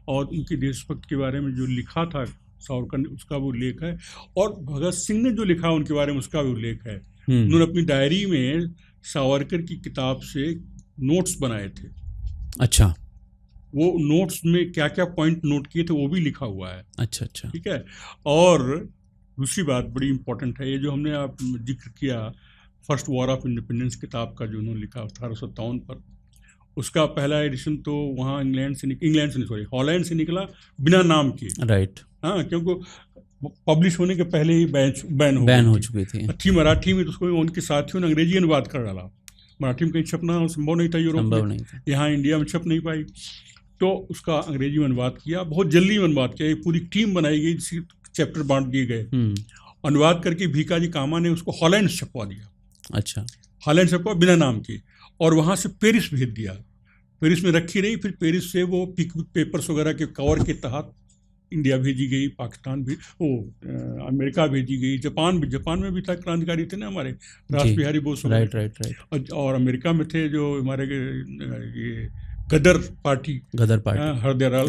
और उनकी देशभक्त के बारे में जो लिखा था सावरकर ने, उसका भी उल्लेख है। और भगत सिंह ने जो लिखा उनके बारे में, उसका भी उल्लेख है। उन्होंने अपनी डायरी में सावरकर की किताब से नोट्स बनाए थे। अच्छा। वो नोट्स में क्या क्या पॉइंट नोट किए थे वो भी लिखा हुआ है। अच्छा, ठीक है। और दूसरी बात बड़ी इंपॉर्टेंट है, ये जो हमने आप जिक्र किया फर्स्ट वॉर ऑफ इंडिपेंडेंस किताब का जो उन्होंने लिखा 1857 पर, उसका पहला एडिशन तो वहाँ हॉलैंड से निकला बिना नाम के। राइट। हाँ, क्योंकि पब्लिश होने के पहले ही बैन हो चुकी थी। मराठी में तो उसको उनके साथियों ने अंग्रेजी अनुवाद कर डाला। मराठी में कहीं छपना संभव नहीं था यूरोप में, यहाँ इंडिया में छप नहीं पाई, तो उसका अंग्रेजी में अनुवाद किया। बहुत जल्दी में अनुवाद किया, एक पूरी टीम बनाई गई, जिसके चैप्टर बांट दिए गए। अनुवाद करके भीका जी कामा ने उसको हॉलैंड छपवा दिया। अच्छा। हॉलैंड छपवा बिना नाम के, और वहाँ से पेरिस भेज दिया। पेरिस में रखी रही, फिर पेरिस से वो पेपर्स वगैरह के कवर के तहत इंडिया भेजी गई, पाकिस्तान भी, अमेरिका भेजी गई, जापान में भी था, क्रांतिकारी थे ना हमारे रास बिहारी बोस। राइट। और अमेरिका में थे जो हमारे ये गदर पार्टी हरदयाल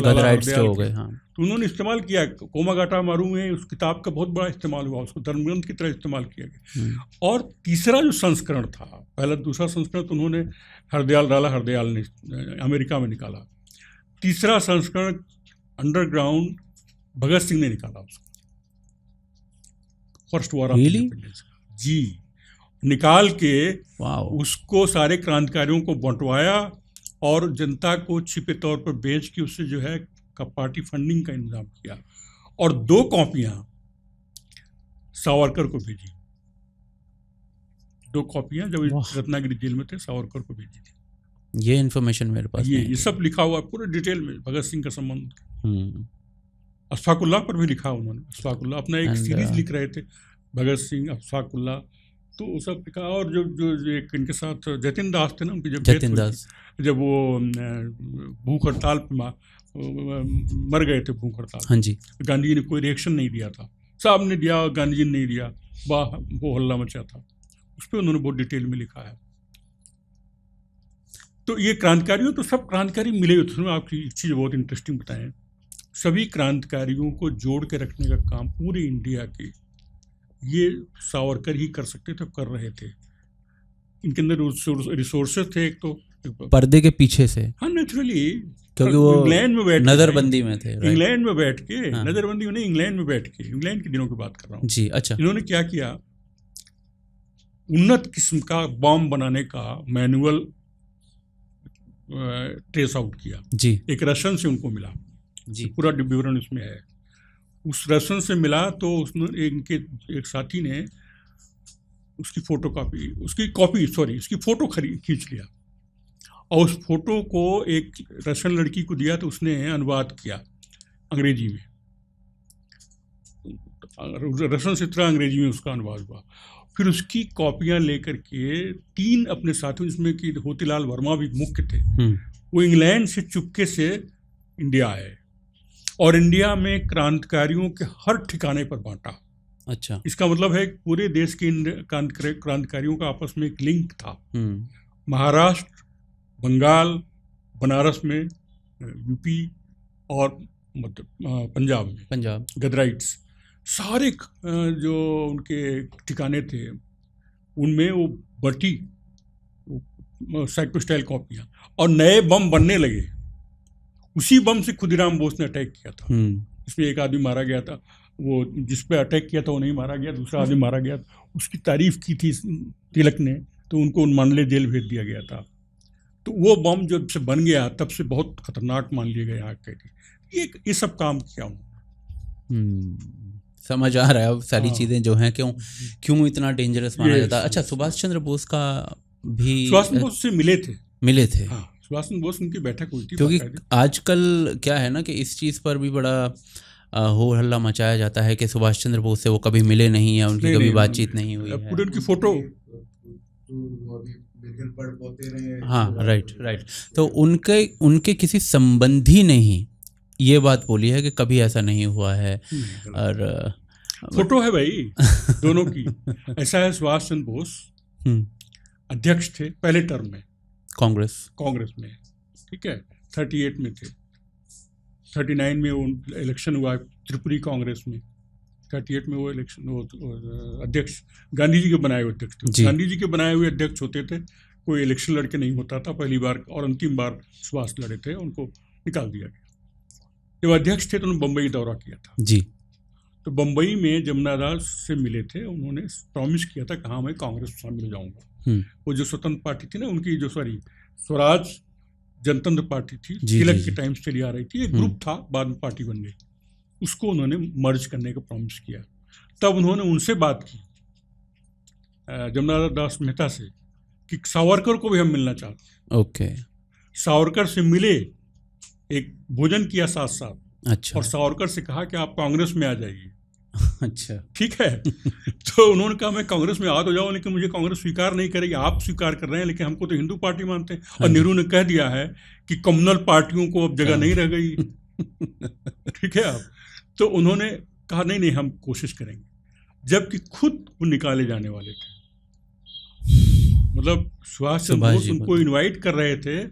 हो गए। हाँ, तो उन्होंने इस्तेमाल किया। कोमागाटा मारू में उस किताब का बहुत बड़ा इस्तेमाल हुआ, उसको धर्मग्रंथ की तरह इस्तेमाल किया गया। और तीसरा जो संस्करण था, पहला दूसरा संस्करण तो उन्होंने हरदयाल ने अमेरिका में निकाला। तीसरा संस्करण अंडरग्राउंड भगत सिंह ने निकाला उसको, फर्स्ट वॉर ऑफ इंडिपेंडेंस जी। निकाल के वाह, उसको सारे क्रांतिकारियों को बंटवाया और जनता को छिपे तौर पर बेच के उससे जो है पार्टी फंडिंग का इंतजाम किया, और 2 कॉपियां सावरकर को भेजी। 2 कॉपियां जब रत्नागिरी जेल में थे सावरकर को भेजी थी। ये इन्फॉर्मेशन मेरे पास ये सब लिखा हुआ पूरे डिटेल में भगत सिंह का संबंध। अशफाकुल्लाह पर भी लिखा उन्होंने। अशफाकुल्लाह अपना एक सीरीज लिख रहे थे, भगत सिंह, अशफाकुल्लाह, तो वो सब लिखा। और जो एक इनके साथ जतिन दास थे ना, उनकी जब वो भूख हड़ताल पे मर गए थे, भूख हड़ताल, हाँ जी, गांधी जी ने कोई रिएक्शन नहीं दिया था, साहब ने दिया और गांधी जी ने नहीं दिया, वो हल्ला मचा था। उस पर उन्होंने बहुत डिटेल में लिखा है। तो ये क्रांतिकारियों, तो सब क्रांतिकारी मिले हुए थे। आपकी एक चीज़ बहुत इंटरेस्टिंग बताएं, सभी क्रांतिकारियों को जोड़ के रखने का काम पूरे इंडिया के ये सावरकर ही कर सकते थे, कर रहे थे। इनके अंदर रिसोर्सेज थे, एक तो पर्दे के पीछे से, हाँ नेचुरली, क्योंकि वो इंग्लैंड में बैठ नजरबंदी में थे, इंग्लैंड में बैठ के, नजरबंदी में नहीं, इंग्लैंड में बैठ के, इंग्लैंड के दिनों की बात कर रहा हूँ जी। अच्छा, इन्होंने क्या किया, उन्नत किस्म का बॉम्ब बनाने का मैनुअल ट्रेस आउट किया जी। एक रशियन से उनको मिला जी, पूरा विवरण इसमें है। उस रशियन से मिला तो उसने एक साथी ने उसकी फोटो खींच लिया और उस फोटो को एक रशियन लड़की को दिया, तो उसने अनुवाद किया अंग्रेजी में, रशियन से तरह अंग्रेजी में उसका अनुवाद हुआ। फिर उसकी कॉपियां लेकर के 3 अपने साथियों, जिसमें कि होतीलाल वर्मा भी मुख्य थे, वो इंग्लैंड से चुपके से इंडिया आए और इंडिया में क्रांतिकारियों के हर ठिकाने पर बांटा। अच्छा, इसका मतलब है कि पूरे देश के क्रांतिकारियों का आपस में एक लिंक था। महाराष्ट्र, बंगाल, बनारस में, यूपी और पंजाब गदराइट्स, सारे जो उनके ठिकाने थे उनमें वो बटी साइक्लोस्टाइल कॉपियाँ, और नए बम बनने लगे। उसी बम से खुदीराम बोस ने अटैक किया था। इसमें एक आदमी मारा गया था, वो जिस पे अटैक किया था वो नहीं मारा गया, दूसरा आदमी मारा गया। उसकी तारीफ की थी तिलक ने, तो उनको मांडले जेल भेज दिया गया था। तो वो बम जब से बन गया तब से बहुत खतरनाक मान लिया गया। ये सब काम किया हूँ। समझ आ रहा है अब सारी चीज़ें जो हैं, क्यों इतना डेंजरस माना जाता है। अच्छा, सुभाष चंद्र बोस का भी, सुभाष चंद्र बोस से मिले थे। हाँ, सुभाष चंद्र बोस उनकी बैठक हुई थी। क्योंकि आजकल क्या है ना कि इस चीज़ पर भी बड़ा हो हल्ला मचाया जाता है कि सुभाष चंद्र बोस से वो कभी मिले नहीं या उनकी कभी बातचीत नहीं हुई है। पूरी उनकी फोटो, हाँ, राइट। तो उनके किसी संबंधी ने ही ये बात बोली है कि कभी ऐसा नहीं हुआ है। और फोटो है भाई दोनों की। ऐसा है, सुभाष चंद्र बोस अध्यक्ष थे पहले टर्म में कांग्रेस में, ठीक है, 38 में थे, 39 में वो इलेक्शन हुआ त्रिपुरी कांग्रेस में, 38 में वो इलेक्शन अध्यक्ष गांधी जी के बनाए हुए अध्यक्ष थे। गांधी जी के बनाए हुए अध्यक्ष होते थे, कोई इलेक्शन लड़के नहीं होता था। पहली बार और अंतिम बार सुभाष लड़े थे, उनको निकाल दिया गया। जब अध्यक्ष थे तो उन्होंने बम्बई दौरा किया था जी। तो बम्बई में जमुना दास से मिले थे, उन्होंने प्रॉमिस किया था कि हाँ मैं कांग्रेस में शामिल हो जाऊंगा। वो जो स्वतंत्र पार्टी थी ना उनकी, जो स्वराज जनतंत्र पार्टी थी, तिलक के टाइम से चली आ रही थी, एक ग्रुप था, बाद में पार्टी बन गई, उसको उन्होंने मर्ज करने का प्रॉमिस किया। तब उन्होंने उनसे बात की जमुना दास मेहता से कि सावरकर को भी हम मिलना चाहते हैं। ओके। सावरकर से मिले, एक भोजन किया साथ साथ। अच्छा। और सावरकर से कहा कि आप कांग्रेस में आ जाइए। अच्छा, ठीक है। तो उन्होंने कहा मैं कांग्रेस में आ तो जाऊँ, लेकिन मुझे कांग्रेस स्वीकार नहीं करेगी। आप स्वीकार कर रहे हैं, लेकिन हमको तो हिंदू पार्टी मानते हैं। और नेहरू ने कह दिया है कि कम्युनल पार्टियों को अब जगह नहीं रह गई। ठीक है आप। तो उन्होंने कहा नहीं हम कोशिश करेंगे, जबकि खुद वो निकाले जाने वाले थे। मतलब सुभाष चंद्र बोस उनको इनवाइट कर रहे थे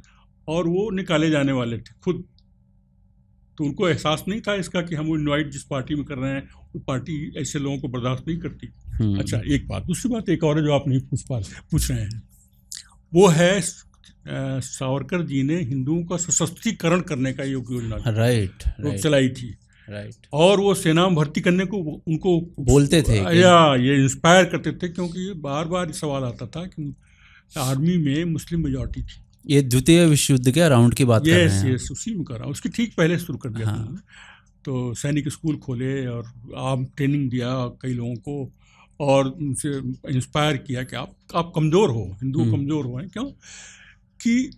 और वो निकाले जाने वाले थे खुद। तो उनको एहसास नहीं था इसका कि हम वो इनवाइट जिस पार्टी में कर रहे हैं वो पार्टी ऐसे लोगों को बर्दाश्त नहीं करती। अच्छा, एक बात। दूसरी बात एक और है जो आप नहीं पूछ रहे हैं, वो है सावरकर जी ने हिंदुओं का सशक्तिकरण करने का योजना राइट चलाई थी। राइट। और वो सेना में भर्ती करने को उनको बोलते थे या ये इंस्पायर करते थे, क्योंकि बार बार सवाल आता था कि आर्मी में मुस्लिम मेजॉरिटी थी। ये द्वितीय विश्व युद्ध के अराउंड की बात कर रहे हैं। यस, उसी में कर रहा हूँ, उसकी ठीक पहले शुरू कर दिया था। तो सैनिक स्कूल खोले और आर्म ट्रेनिंग दिया कई लोगों को, और उनसे इंस्पायर किया कि आप कमज़ोर हो, हिंदू कमज़ोर हो। क्यों कि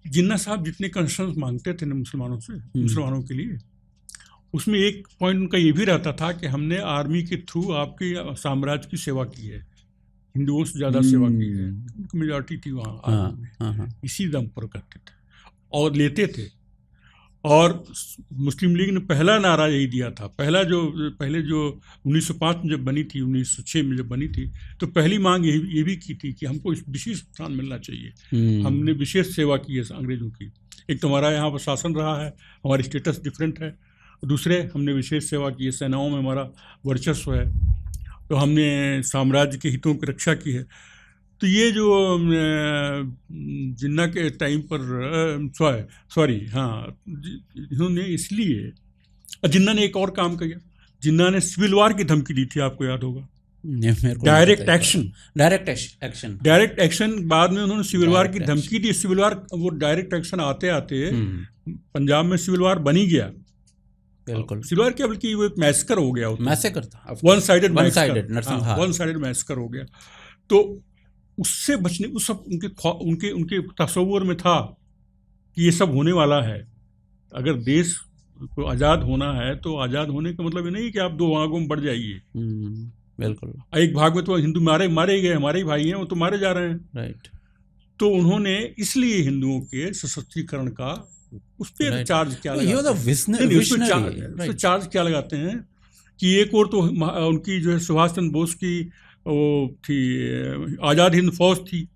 जिन्ना साहब जितने कंसर्न मांगते थे ना मुसलमानों से, मुसलमानों के लिए, उसमें एक पॉइंट उनका ये भी रहता था कि हमने आर्मी के थ्रू आपके साम्राज्य की सेवा की है, हिंदुओं से ज़्यादा सेवा की है। उनकी मेजॉरिटी थी वहाँ आर्मी में, इसी दम पर करते थे और लेते थे। और मुस्लिम लीग ने पहला नारा यही दिया था। पहले जो 1905 में जब बनी थी, 1906 में जब बनी थी, तो पहली मांग ये भी की थी कि हमको इस विशेष स्थान मिलना चाहिए। हमने विशेष सेवा की है अंग्रेजों की। एक तो हमारा यहाँ पर शासन रहा है, हमारी स्टेटस डिफरेंट है। दूसरे, हमने विशेष सेवा की है, सेनाओं में हमारा वर्चस्व है, तो हमने साम्राज्य के हितों की रक्षा की है। तो ये जो जिन्ना के टाइम पर इन्होंने इसलिए, जिन्ना ने एक और काम किया, जिन्ना ने सिविल वार की धमकी दी थी, आपको याद होगा। Direct action. बाद में उन्होंने सिविल वार की धमकी दी। सिविल वार, वो डायरेक्ट एक्शन आते आते पंजाब में सिविल वार बन ही गया। बिल्कुल, सिविल वार क्या, बल्कि वो एक मैसेकर हो गया, मैसेकर था, वन साइडेड मैसेकर हो गया। तो उससे बचने, उस सब उनके तस्वुर में था कि ये सब होने वाला है। अगर देश को आज़ाद होना है तो आज़ाद होने का मतलब ये नहीं कि आप दो भागों में बढ़ जाइए। बिल्कुल, एक भाग में तो हिंदू मारे ही गए, हमारे ही भाई हैं, वो तो मारे जा रहे हैं। राइट। तो उन्होंने इसलिए हिंदुओं के सशक्तिकरण का उस पर चार्ज क्या लगाते हैं कि एक और तो उनकी जो है सुभाष चंद्र बोस की वो थी, आज़ाद हिंद फौज थी,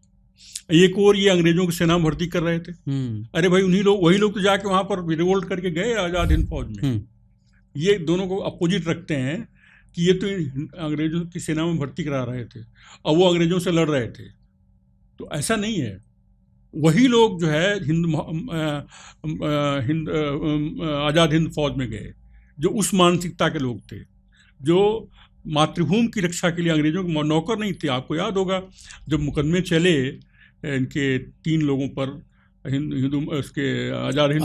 एक और ये अंग्रेजों की सेना में भर्ती कर रहे थे। अरे भाई, वही लोग तो जाके वहाँ पर रिवोल्ट करके गए आज़ाद हिंद फौज में। ये दोनों को अपोजिट रखते हैं कि ये तो अंग्रेजों की सेना में भर्ती करा रहे थे और वो अंग्रेजों से लड़ रहे थे। तो ऐसा नहीं है। वही लोग जो है आज़ाद हिंद फौज में गए, जो उस मानसिकता के लोग थे, जो मातृभूमि की रक्षा के लिए अंग्रेजों के नौकर नहीं थे। आपको याद होगा जब मुकदमे चले इनके 3 लोगों पर, हिंदू उसके आज़ाद हिंद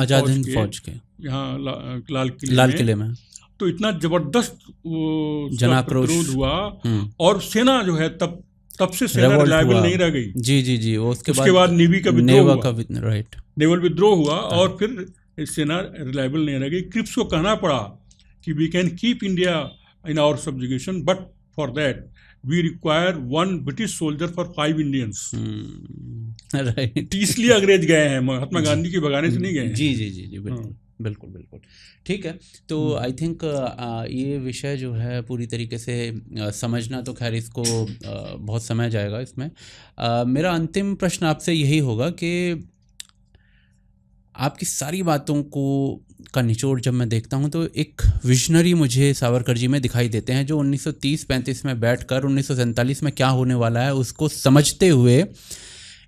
फौज के यहाँ लाल किले में, तो इतना जबरदस्त विरोध हुआ और सेना जो है तब से सेना रिलायबल नहीं रह गई। जी। उसके बाद नेवी का राइट, नेवल विद्रोह हुआ और फिर सेना रिलायबल नहीं रह गई। क्रिप्स को कहना पड़ा कि we can keep India in our subjugation, but for that we require 1 British soldier for 5 Indians. Right, इसलिए अंग्रेज गए हैं, महात्मा गांधी के भगाने से नहीं गए हैं। जी, बिल्कुल। ठीक है, तो आई थिंक ये विषय जो है पूरी तरीके से समझना, तो खैर इसको बहुत समय जाएगा इसमें। मेरा अंतिम प्रश्न आपसे यही होगा कि आपकी सारी बातों का निचोड़ जब मैं देखता हूं तो एक विजनरी मुझे सावरकर जी में दिखाई देते हैं, जो 1930-35 में बैठकर 1947 में क्या होने वाला है उसको समझते हुए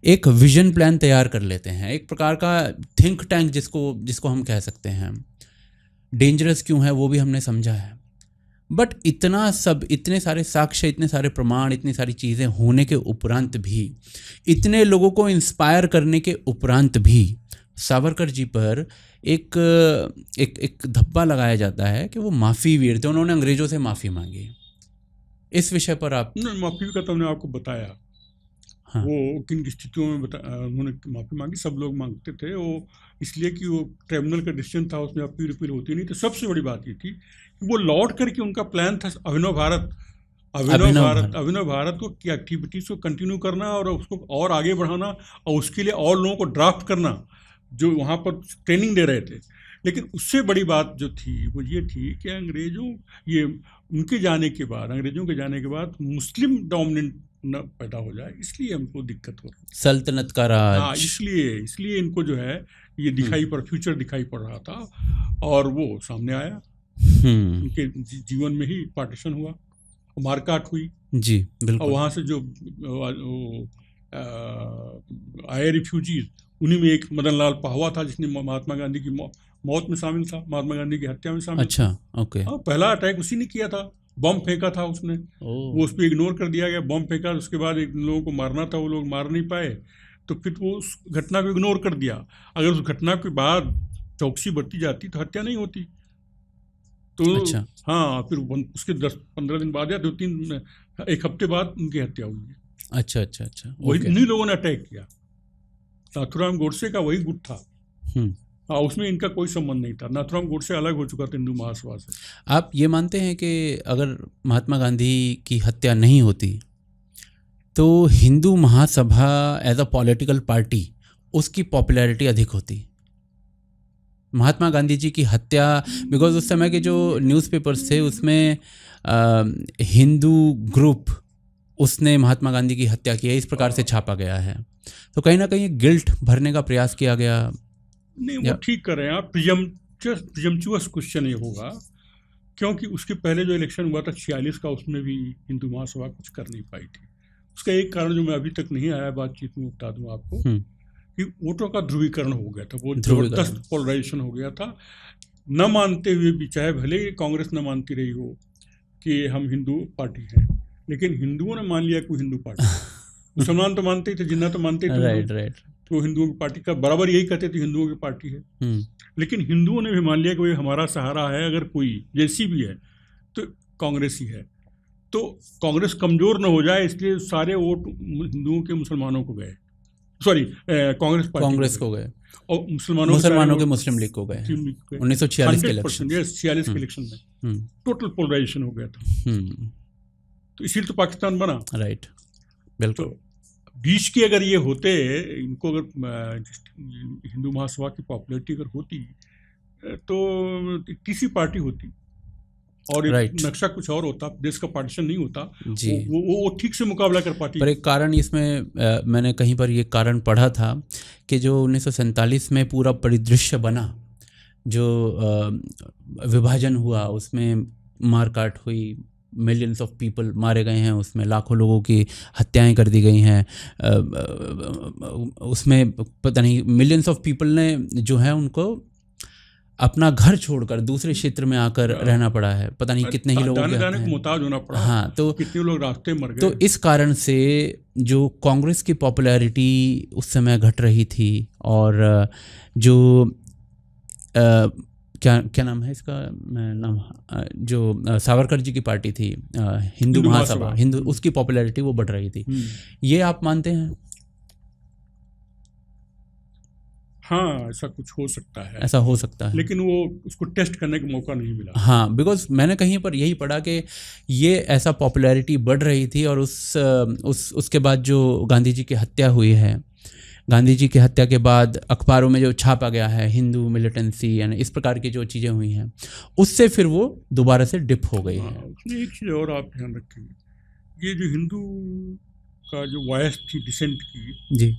एक विजन प्लान तैयार कर लेते हैं। एक प्रकार का थिंक टैंक जिसको हम कह सकते हैं। डेंजरस क्यों है वो भी हमने समझा है, बट इतने सारे साक्ष्य, इतने सारे प्रमाण, इतनी सारी चीज़ें होने के उपरांत भी, इतने लोगों को इंस्पायर करने के उपरांत भी सावरकर जी पर एक धब्बा लगाया जाता है कि वो माफ़ी वीर थे, उन्होंने अंग्रेजों से माफ़ी मांगी। इस विषय पर आप? माफ़ी का तो हमने आपको बताया। हाँ। वो किन स्थितियों में उन्होंने माफ़ी मांगी। सब लोग मांगते थे वो, इसलिए कि वो ट्रिब्यूनल का डिसीजन था, उसमें अपील होती नहीं। तो सबसे बड़ी बात ये थी कि वो लौट करके उनका प्लान था अभिनव भारत को की एक्टिविटीज़ को कंटिन्यू करना और उसको और आगे बढ़ाना, और उसके लिए और लोगों को ड्राफ्ट करना जो वहाँ पर ट्रेनिंग दे रहे थे। लेकिन उससे बड़ी बात जो थी वो ये थी कि अंग्रेज़ों के जाने के बाद मुस्लिम डोमिनेंट न पैदा हो जाए, इसलिए हमको दिक्कत हो रही, सल्तनत का राज। हाँ, इसलिए इनको जो है ये फ्यूचर दिखाई पड़ रहा था, और वो सामने आया। उनके जीवन में ही पार्टीशन हुआ, मारकाट हुई। जी, बिल्कुल। और वहाँ से जो आए रिफ्यूजीज, उन्हीं में एक मदन लाल पाहवा था जिसने महात्मा गांधी की मौत में शामिल था, महात्मा गांधी की हत्या में शामिल। अच्छा, ओके। हाँ, पहला अटैक उसी ने किया था, बम फेंका था उसने, वो उस पर इग्नोर कर दिया गया, बम फेंका, उसके बाद एक लोगों को मारना था, वो लोग मार नहीं पाए, तो फिर वो उस घटना को इग्नोर कर दिया। अगर उस घटना के बाद चौकसी बरती जाती तो हत्या नहीं होती। तो अच्छा। हाँ, फिर उसके 10-15 दिन बाद या 1 हफ्ते बाद उनकी हत्या हुई है। अच्छा अच्छा अच्छा, वही उन्हीं लोगों ने अटैक किया, नाथुराम गोडसे का वही गुट था। हाँ, उसमें इनका कोई संबंध नहीं था। नाथुराम गोडसे अलग हो चुका था हिंदू महासभा से। आप ये मानते हैं कि अगर महात्मा गांधी की हत्या नहीं होती तो Hindu Mahasabha as a political party उसकी पॉपुलैरिटी अधिक होती? महात्मा गांधी जी की हत्या, बिकॉज उस समय के जो न्यूज़पेपर्स थे उसमें हिंदू ग्रुप उसने महात्मा गांधी की हत्या की है इस प्रकार से छापा गया है, तो कहीं ना कहीं गिल्ट भरने का प्रयास किया गया। नहीं, वो ठीक कर रहे हैं आप। प्रिजम्पचुअस क्वेश्चन ये होगा, क्योंकि उसके पहले जो इलेक्शन हुआ था 46 का, उसमें भी हिंदू महासभा कुछ कर नहीं पाई थी। उसका एक कारण जो मैं अभी तक नहीं आया बातचीत में, बता दूं आपको, कि वोटों का ध्रुवीकरण हो गया था, वो जबरदस्त पोलराइजेशन हो गया था। न मानते हुए भी, चाहे भले कांग्रेस न मानती रही हो कि हम हिंदू पार्टी हैं, लेकिन हिंदुओं ने मान लिया कोई हिंदू पार्टी। मुसलमान तो मानते ही थे, जिन्ना तो मानते ही थे, राइट, तो हिंदुओं की पार्टी का बराबर यही कहते थे हिंदुओं की पार्टी है। लेकिन हिंदुओं ने भी मान लिया कि वही हमारा सहारा है, अगर कोई जैसी भी है तो कांग्रेस ही है। तो कांग्रेस कमजोर न हो जाए इसलिए सारे वोट हिंदुओं के मुसलमानों को गए, सॉरी कांग्रेस को गए, और मुसलमानों के मुस्लिम लीग को गए 1946 के इलेक्शन। 46 के इलेक्शन में टोटल पोलराइजेशन हो गया था। तो इसीलिए तो पाकिस्तान बना। राइट, बिल्कुल। तो बीच के अगर ये होते, इनको अगर हिंदू महासभा की पॉपुलैरिटी अगर होती तो तीसरी पार्टी होती और नक्शा कुछ और होता, देश का पार्टीशन नहीं होता जी। वो ठीक से मुकाबला कर पाती। पर एक कारण इसमें मैंने कहीं पर ये कारण पढ़ा था कि जो 1947 में पूरा परिदृश्य बना, जो विभाजन हुआ, उसमें मारकाट हुई, मिलियंस ऑफ पीपल मारे गए हैं, उसमें लाखों लोगों की हत्याएं कर दी गई हैं, उसमें पता नहीं मिलियंस ऑफ पीपल ने जो है उनको अपना घर छोड़कर दूसरे क्षेत्र में आकर रहना पड़ा है, पता नहीं कितने ही लोगों को मुहताज होना पड़ा। हाँ, तो कितने लोग रास्ते मर गए। तो इस कारण से जो कांग्रेस की पॉपुलैरिटी उस समय घट रही थी, और जो क्या नाम है इसका नाम, जो सावरकर जी की पार्टी थी हिंदू महासभा, उसकी पॉपुलैरिटी वो बढ़ रही थी। ये आप मानते हैं? हाँ, ऐसा कुछ हो सकता है, ऐसा हो सकता है, लेकिन वो उसको टेस्ट करने का मौका नहीं मिला। हाँ, बिकॉज मैंने कहीं पर यही पढ़ा कि ये ऐसा पॉपुलैरिटी बढ़ रही थी, और उसके बाद जो गांधी जी की हत्या हुई है, गांधी जी की हत्या के बाद अखबारों में जो छापा गया है हिंदू मिलिटेंसी यानी इस प्रकार की जो चीज़ें हुई हैं, उससे फिर वो दोबारा से डिप हो गई है। उसमें एक चीज़ और आप ध्यान रखेंगे, ये जो हिंदू का जो वॉइस थी डिसेंट की जी,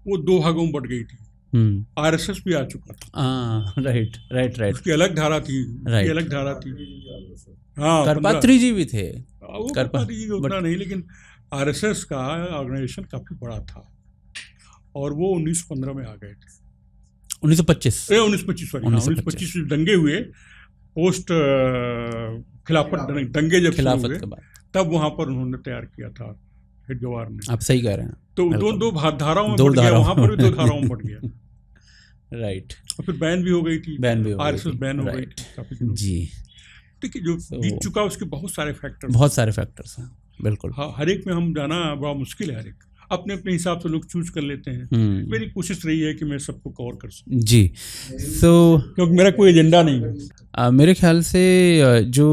वो 2 भागों में बढ़ गई थी। आरएसएस भी आ चुका था। राइट। उसकी अलग धारा थी, अलग धारा थी। हाँ, करपात्री जी भी थे। करपात्री जी उतना नहीं, लेकिन आरएसएस का ऑर्गेनाइजेशन काफी बड़ा था, और वो 1915 में आ गए थे। 1925 दंगे हुए, पोस्ट खिलाफत दंगे जब शुरू हुए, तब वहां पर उन्होंने तैयार किया था हेडगेवार ने। आप सही कह रहे हैं। तो दो धाराओं में बढ़ गया, वहां पर भी 2 धाराओं में बढ़ गया। राइट। और फिर बैन भी हो गई थी, आरएसएस बैन हो गई थी काफी दिनों जी। देखिए, जो बीत चुका उसके बहुत सारे फैक्टर्स हैं। बिल्कुल, हर एक में हम जाना बड़ा मुश्किल है। हर एक अपने अपने हिसाब से लोग चूज कर लेते हैं। मेरी कोशिश रही है कि मैं सबको कवर कर सकूं जी। क्योंकि मेरा कोई एजेंडा नहीं है। मेरे ख्याल से जो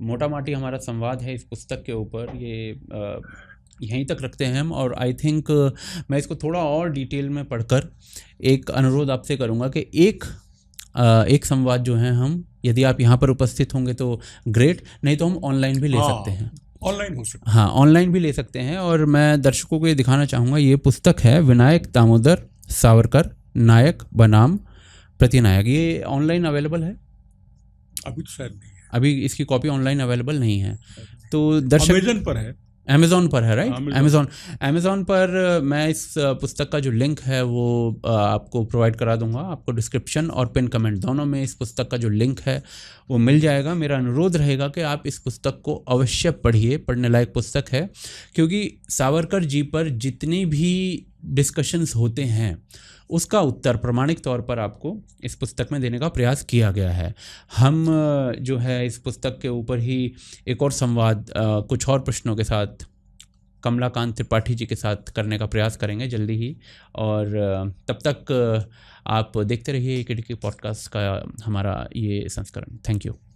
मोटा माटी हमारा संवाद है इस पुस्तक के ऊपर, ये यहीं तक रखते हैं हम। और आई थिंक मैं इसको थोड़ा और डिटेल में पढ़कर एक अनुरोध आपसे करूँगा कि एक संवाद जो है हम, यदि आप यहाँ पर उपस्थित होंगे तो ग्रेट, नहीं तो हम ऑनलाइन भी ले सकते हैं। ऑनलाइन हो सकता है। हाँ, ऑनलाइन भी ले सकते हैं। और मैं दर्शकों को ये दिखाना चाहूँगा, ये पुस्तक है विनायक दामोदर सावरकर, नायक बनाम प्रतिनायक। ये ऑनलाइन अवेलेबल है? अभी तो शायद नहीं है, अभी इसकी कॉपी ऑनलाइन अवेलेबल नहीं है। तो दर्शक अमेज़न पर है। अमेज़ॉन पर है, राइट? अमेज़ॉन पर मैं इस पुस्तक का जो लिंक है वो आपको प्रोवाइड करा दूंगा। आपको डिस्क्रिप्शन और पिन कमेंट दोनों में इस पुस्तक का जो लिंक है वो मिल जाएगा। मेरा अनुरोध रहेगा कि आप इस पुस्तक को अवश्य पढ़िए, पढ़ने लायक पुस्तक है, क्योंकि सावरकर जी पर जितनी भी डिस्कशंस होते हैं उसका उत्तर प्रामाणिक तौर पर आपको इस पुस्तक में देने का प्रयास किया गया है। हम जो है इस पुस्तक के ऊपर ही एक और संवाद कुछ और प्रश्नों के साथ कमलाकांत त्रिपाठी जी के साथ करने का प्रयास करेंगे जल्दी ही। और तब तक आप देखते रहिए किडिकी पॉडकास्ट का हमारा ये संस्करण। Thank you.